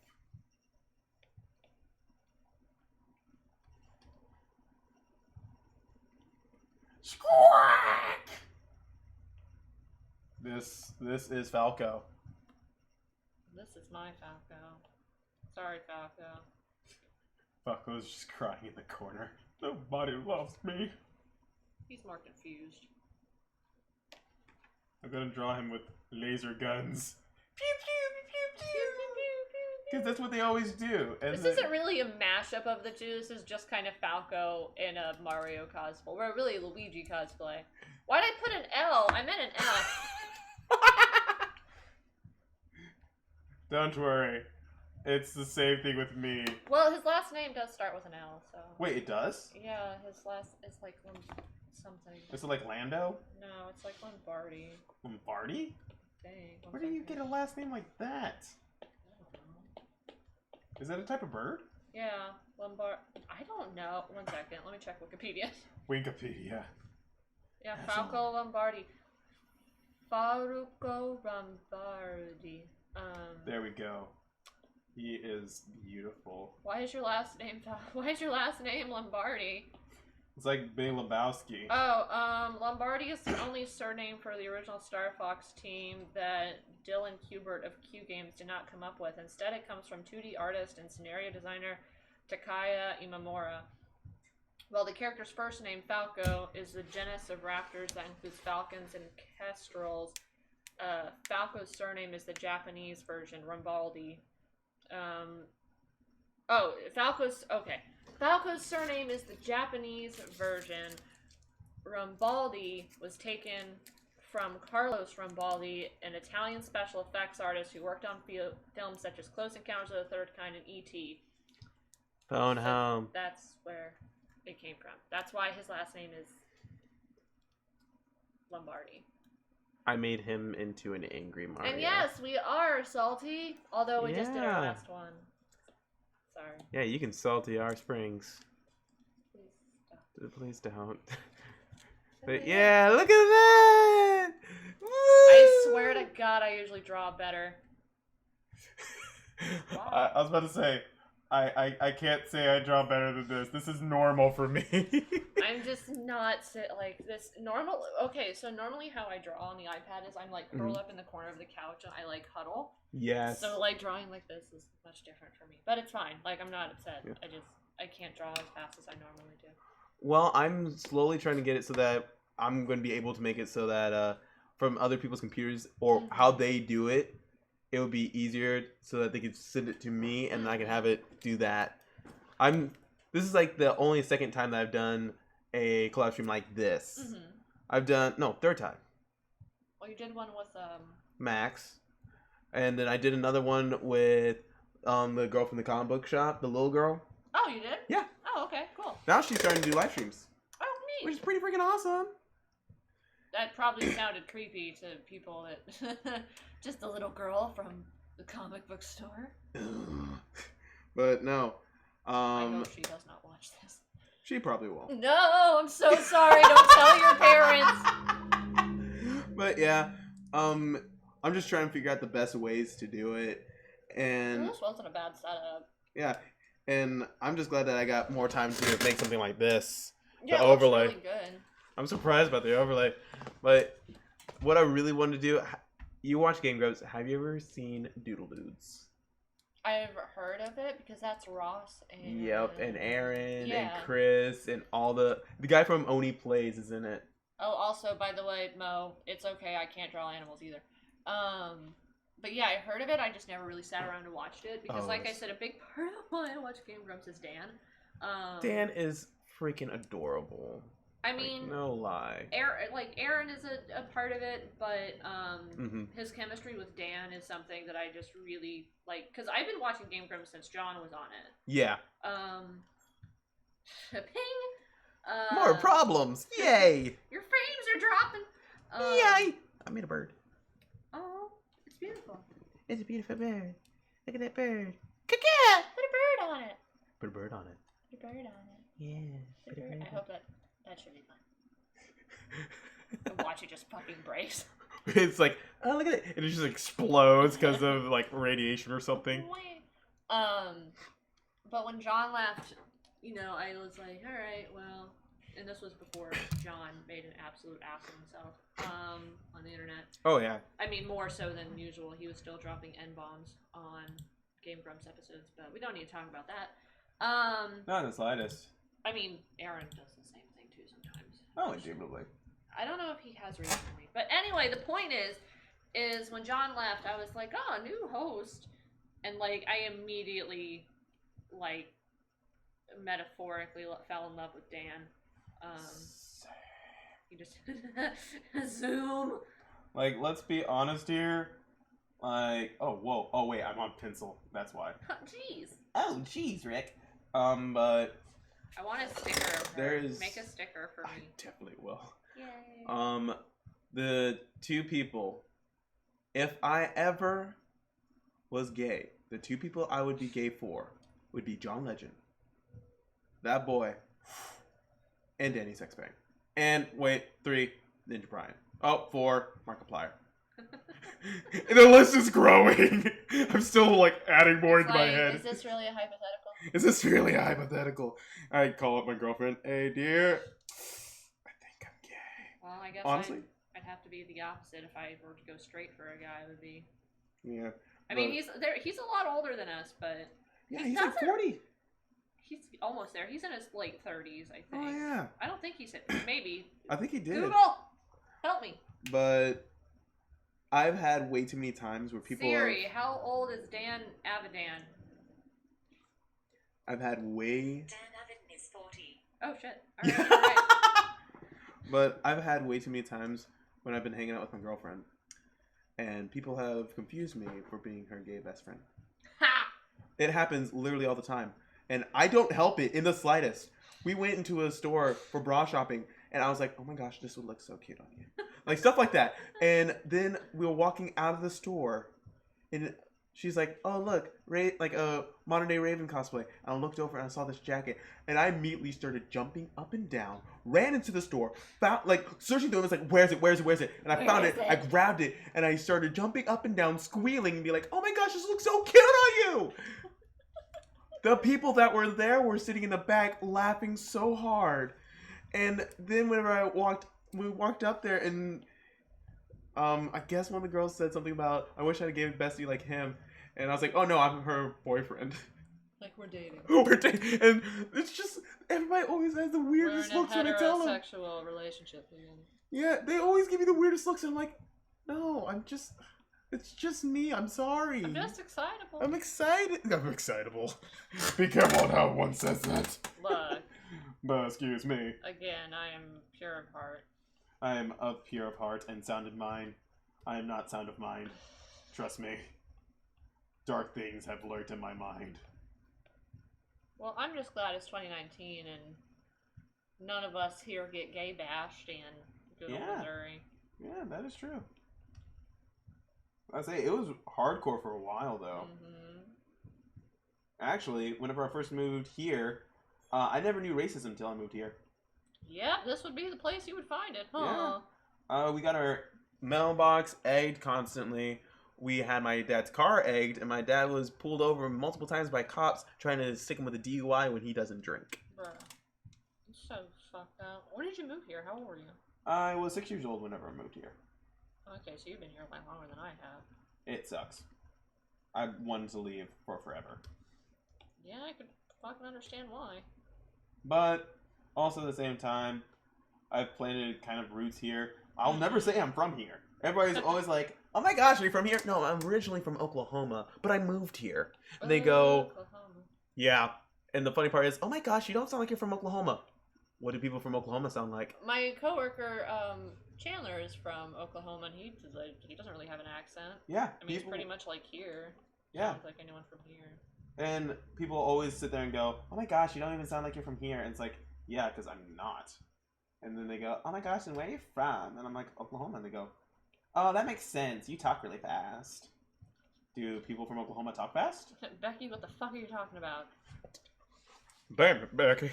Squawk! This is Falco. This is my Falco. Sorry, Falco. Falco's just crying in the corner. Nobody loves me. He's more confused. I'm gonna draw him with laser guns. Pew pew pew pew pew. Because that's what they always do. And This isn't really a mashup of the two. This is just kind of Falco in a Mario cosplay, or really Luigi cosplay. Why'd I put an L? I meant an F. Don't worry. It's the same thing with me. Well, his last name does start with an L, so. Wait, it does? Yeah, his last is like something. Is it like Lando? No, it's like Lombardi. Lombardi? Dang. Where do you get a last name like that? I don't know. Is that a type of bird? Yeah, Lombard. I don't know. 1 second. Let me check Wikipedia. Wikipedia. Yeah, That's Falco Lombardi. Falco Lombardi. There we go. He is beautiful. Why is your last name Lombardi? It's like Big Lebowski. Oh, Lombardi is the only surname for the original Star Fox team that Dylan Kubert of Q Games did not come up with. Instead, it comes from 2D artist and scenario designer Takaya Imamura. Well, the character's first name, Falco, is the genus of raptors that includes falcons and kestrels. Falco's surname is the Japanese version, Rambaldi. Falco's surname is the Japanese version. Rambaldi was taken from Carlos Rambaldi, an Italian special effects artist who worked on films such as Close Encounters of the Third Kind and E.T. Phone home. That's where it came from. That's why his last name is Lombardi. I made him into an angry Mario. And yes, we are salty, although we just did our last one. Sorry. Yeah, you can salty our springs. Please stop. Please don't. But yeah, look at that! Woo! I swear to God, I usually draw better. Wow. I was about to say, I can't say I draw better than this. This is normal for me. I'm just not like this normal. Okay, so normally how I draw on the iPad is I'm like curled up in the corner of the couch and I like huddle. Yes. So like drawing like this is much different for me, but it's fine. Like I'm not upset. Yeah. I can't draw as fast as I normally do. Well, I'm slowly trying to get it so that I'm going to be able to make it so that from other people's computers or how they do it, it would be easier so that they could send it to me and I can have it do that. This is like the only second time that I've done a collab stream like this. I've done, no, third time. Well, you did one with Max. And then I did another one with the girl from the comic book shop, the little girl. Oh, you did? Yeah. Oh, okay, cool. Now she's starting to do live streams. Oh, neat. Which is pretty freaking awesome. That probably sounded creepy to people that just a little girl from the comic book store. But no. I hope she does not watch this. She probably will. No, I'm so sorry. Don't tell your parents. But yeah, I'm just trying to figure out the best ways to do it. And This wasn't a bad setup. yeah, and I'm just glad that I got more time to make something like this. Yeah, the it looks overlay. really good. I'm surprised about the overlay. But what I really wanted to do, you watch Game Grumps, have you ever seen Doodle Dudes? I've heard of it because that's Ross and... Yep, and Aaron Yeah. and Chris and all the guy from Oni Plays is in it. Oh, also, by the way, Mo, it's okay, I can't draw animals either. But yeah, I heard of it, I just never really sat around and watched it, because like I said, a big part of why I watch Game Grumps is Dan. Dan is freaking adorable. I mean, like, no lie. Aaron is a part of it, but Mm-hmm. his chemistry with Dan is something that I just really like, because I've been watching Game Grumps since John was on it. Yeah. Ping! More problems! Yay! Your frames are dropping! Yay! I made a bird. Oh, it's beautiful. It's a beautiful bird. Look at that bird. Put a bird on it. Put a bird on it. Put a bird on it. Yeah. Put a bird. I hope that should be fun. And watch it just fucking breaks. It's like, oh, look at it. And it just explodes because of, like, radiation or something. But when John left, you know, I was like, alright, well, and this was before John made an absolute ass of himself on the internet. Oh, yeah. I mean, more so than usual. He was still dropping N-bombs on Game Grumps episodes, but we don't need to talk about that. Not in the slightest. I mean, Aaron does the same thing too sometimes. Oh, indubitably. I don't know if he has recently. But anyway, the point is when John left, I was like, oh, new host. And, like, I immediately, like, metaphorically fell in love with Dan. He just Zoom. Like, let's be honest here. Like, oh, whoa. Oh, wait, I'm on pencil. That's why. Jeez. Oh, jeez, Rick. But... I want a sticker of her. Make a sticker for me. I definitely will. Yay. The two people, if I ever was gay, the two people I would be gay for would be John Legend, that boy, and Danny Sexbang. And wait, 3, Ninja Brian. Oh, 4, Markiplier. The list is growing. I'm still like adding more into my head. Is this really a hypothetical? Is this really a hypothetical? I call up my girlfriend. Hey, dear. I think I'm gay. Well, I guess honestly, I'd have to be the opposite if I were to go straight for a guy. Would be. Yeah. I mean, he's a lot older than us, but yeah, he's like 40. He's almost there. He's in his late 30s, I think. Oh yeah. I don't think he's maybe. I think he did. Google, help me. But I've had way too many times where people. Siri, how old is Dan Avidan? I've had way. Dan Avidan is 40. Oh shit! All right, all right. But I've had way too many times when I've been hanging out with my girlfriend, and people have confused me for being her gay best friend. Ha! It happens literally all the time, and I don't help it in the slightest. We went into a store for bra shopping, and I was like, "Oh my gosh, this would look so cute on you," like stuff like that. And then we were walking out of the store, and she's like, "Oh look, like a modern day Raven cosplay." And I looked over and I saw this jacket, and I immediately started jumping up and down, ran into the store, found like searching through it, was like, "Where's it? Where's it? Where's it?" And I found it. I grabbed it, and I started jumping up and down, squealing, and be like, "Oh my gosh, this looks so cute on you!" The people that were there were sitting in the back laughing so hard, and then whenever we walked up there, and I guess one of the girls said something about, "I wish I had gave Bessie like him," and I was like, "Oh no, I'm her boyfriend." Like we're dating. We're dating, and it's just everybody always has the weirdest looks when I tell them. We're in a heterosexual relationship. Yeah, they always give me the weirdest looks, and I'm like, no, it's just me. I'm sorry. I'm just excitable. I'm excited. I'm excitable. Be careful on how one says that. Look. But excuse me. Again, I am pure of heart. I am of pure of heart and sound of mind. I am not sound of mind. Trust me. Dark things have lurked in my mind. Well, I'm just glad it's 2019 and none of us here get gay bashed in good old Missouri. Yeah, that is true. I say it was hardcore for a while though. Mm-hmm. Actually, whenever I first moved here, I never knew racism until I moved here. Yeah, this would be the place you would find it, huh? Yeah. We got our mailbox egged constantly. We had my dad's car egged, and my dad was pulled over multiple times by cops trying to stick him with a DUI when he doesn't drink. Bruh. It's so fucked up. When did you move here? How old were you? I was 6 years old whenever I moved here. Okay, so you've been here way longer than I have. It sucks. I wanted to leave for forever. Yeah, I could fucking understand why. But also at the same time, I've planted kind of roots here. I'll never say I'm from here. Everybody's always like, "Oh my gosh, are you from here?" No, I'm originally from Oklahoma, but I moved here. And they go, Oklahoma. Yeah. And the funny part is, "Oh my gosh, you don't sound like you're from Oklahoma." What do people from Oklahoma sound like? My coworker, Chandler, is from Oklahoma, and he doesn't really have an accent. Yeah. I mean, he's pretty much like here. Yeah. Sounds like anyone from here. And people always sit there and go, "Oh my gosh, you don't even sound like you're from here." And it's like, yeah, because I'm not. And then they go, "Oh my gosh, and where are you from?" And I'm like, "Oklahoma." And they go, "Oh, that makes sense. You talk really fast." Do people from Oklahoma talk fast? Becky, what the fuck are you talking about? Damn it, Becky.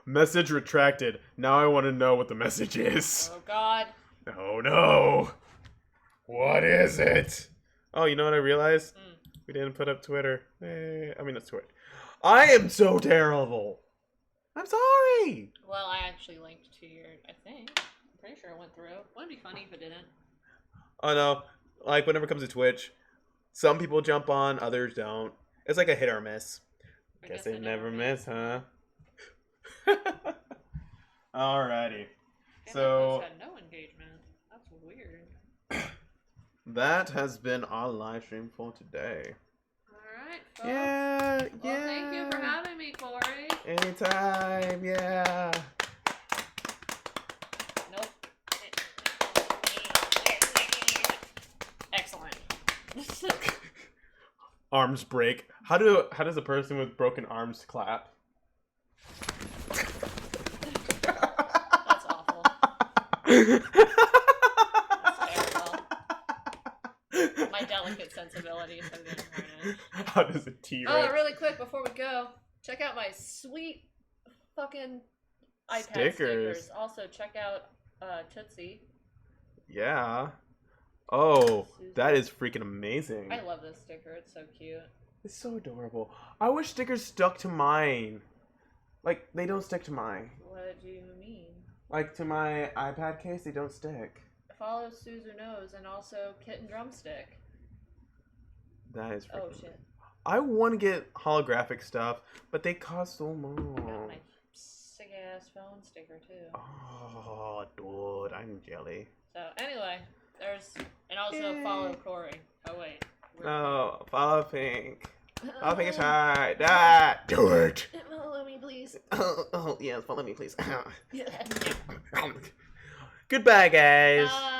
Message retracted. Now I want to know what the message is. Oh, God. Oh, no. What is it? Oh, you know what I realized? We didn't put up Twitter. I mean, that's Twitter. I am so terrible. I'm sorry. Well, I actually linked to your. I think. I'm pretty sure it went through. Wouldn't it be funny if it didn't? Oh no, like whenever it comes to Twitch, some people jump on, others don't. It's like a hit or miss. I Guess I they never miss, huh? Alrighty. So had no engagement. That's weird. that has been our live stream for today. Alright, folks. Yeah, Well, yeah. thank you for having me, Cory. Anytime, yeah. Nope. Excellent. Arms break. How does a person with broken arms clap? That's awful. That's terrible. My delicate sensibilities have been harnessed. How does a T-Rex? Oh, really quick before we go, check out my sweet fucking iPad stickers. Also, check out Tootsie. Yeah. Oh, that is freaking amazing. I love this sticker. It's so cute. It's so adorable. I wish stickers stuck to mine. Like, they don't stick to mine. What do you mean? Like, to my iPad case, they don't stick. Follow Suzu Knows and also Kitten Drumstick. That is freaking... Oh, shit. I want to get holographic stuff, but they cost so much. Got my sick-ass phone sticker, too. Oh, dude, I'm jelly. So, anyway, there's... And also follow Cory. Oh, wait. No, follow Pink. Follow Pink is hard. Ah, do it. Follow me, please. Oh, yes, follow me, please. Goodbye, guys. Bye.